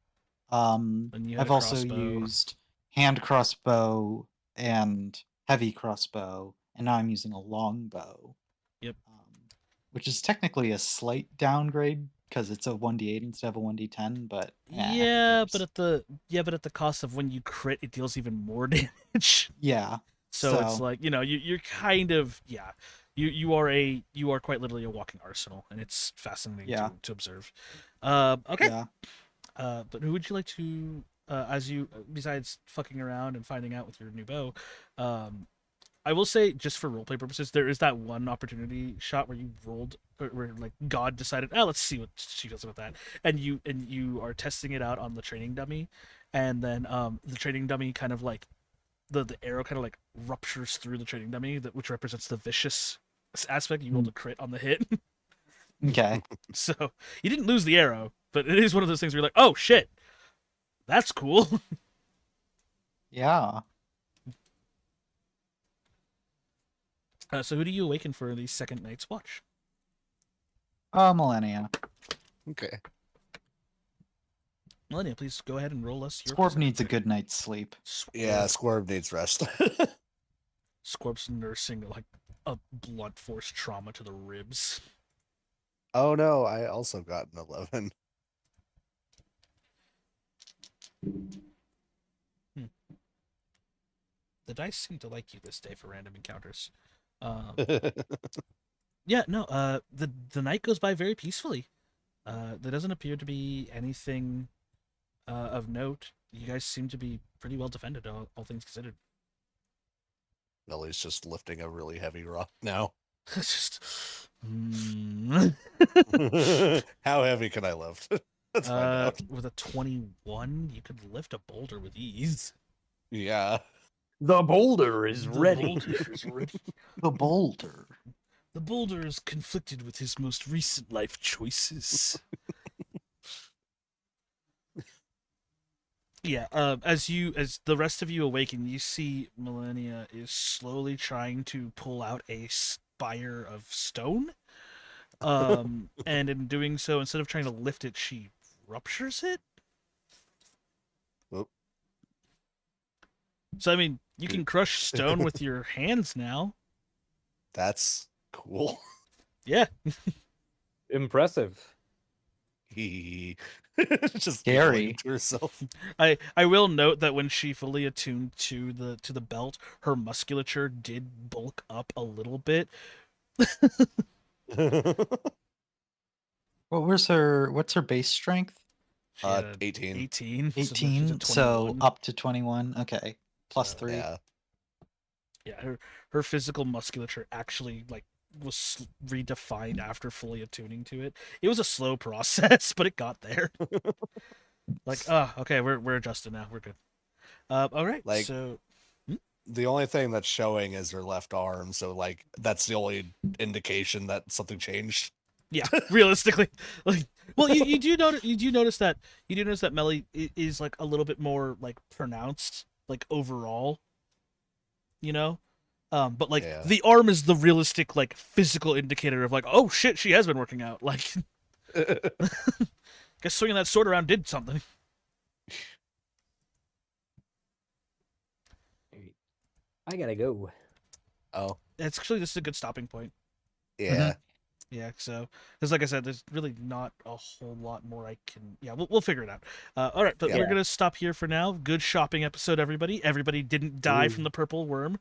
Then you had I've a also crossbow. used hand crossbow and heavy crossbow, and now I'm using a longbow. Yep. Which is technically a slight downgrade because it's a 1d8 instead of a 1d10, but yeah, but at the cost of when you crit, it deals even more damage. Yeah. So it's like, you're kind of you are quite literally a walking arsenal, and it's fascinating to observe. Okay. Yeah. But who would you like to besides fucking around and finding out with your new bow, I will say, just for roleplay purposes, there is that one opportunity shot where you rolled, where like God decided, let's see what she does with that, and you are testing it out on the training dummy, and then the training dummy kind of like the arrow kind of like ruptures through the training dummy, which represents the vicious aspect. You rolled a crit on the hit. Okay. So you didn't lose the arrow, but it is one of those things where you're like, oh shit, that's cool. Yeah. So who do you awaken for the second night's watch? Millennia. Okay. Millennia, please go ahead and roll us your. Scorb perception needs a check. good night's sleep. Yeah, Squirb needs rest. Scorp's nursing like a blunt force trauma to the ribs. Oh no, I also got an 11. The dice seem to like you this day for random encounters. Yeah, no. The night goes by very peacefully. There doesn't appear to be anything of note. You guys seem to be pretty well defended, all things considered. Ellie's just lifting a really heavy rock now. It's just. How heavy can I lift? Let's find out. With a 21, you could lift a boulder with ease. Yeah. The boulder is The ready. boulder is ready. The boulder. The boulder is conflicted with his most recent life choices. Yeah, as the rest of you awaken, you see Millennia is slowly trying to pull out a spire of stone. And in doing so, instead of trying to lift it, she ruptures it. Oop. So I mean, you can crush stone with your hands now. That's cool. Yeah. Impressive. He just Scary. giggling to herself. I will note that when she fully attuned to the belt, her musculature did bulk up a little bit. What's her base strength? She had a 18. 18. 18. So up to 21. Okay. Plus So, 3. Yeah. Yeah, her physical musculature actually was redefined after fully attuning to it. It was a slow process, but it got there. Okay, we're adjusted now. We're good. All right. Like- So The only thing that's showing is her left arm, so like that's the only indication that something changed. yeah, realistically, well, you do notice that Melly is like a little bit more like pronounced, like overall. You know, but like Yeah. the arm is the realistic like physical indicator of like, oh shit, she has been working out. Like, guess swinging that sword around did something. I gotta go. Oh, It's actually this is a good stopping point. yeah. Yeah, so because like I said, there's really not a whole lot more I can. Yeah, we'll figure it out. All right, but Yeah. we're gonna stop here for now. Good shopping episode, everybody. Everybody didn't die from the purple worm.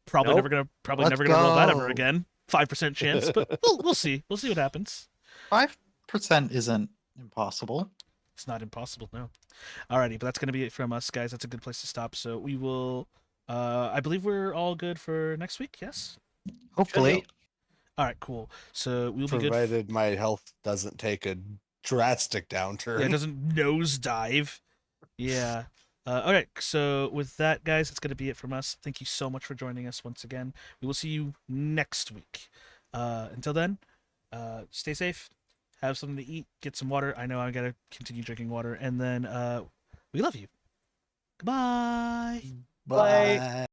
Probably Nope. never Let's gonna roll that ever go. again. 5% chance, but we'll see. We'll see what happens. 5% isn't impossible. It's not impossible, no. Alrighty, but that's gonna be it from us, guys. That's a good place to stop. So we will. I believe we're all good for next week. Yes. Hopefully. All right, cool. So we'll be good. Provided my health doesn't take a drastic Yeah, downturn. it doesn't nosedive. Yeah. All right. So with that, guys, that's going to be it from us. Thank you so much for joining us once again. We will see you next week. Until then, stay safe. Have something to eat. Get some water. I know I got to continue drinking water. And then we love you. Goodbye. Bye.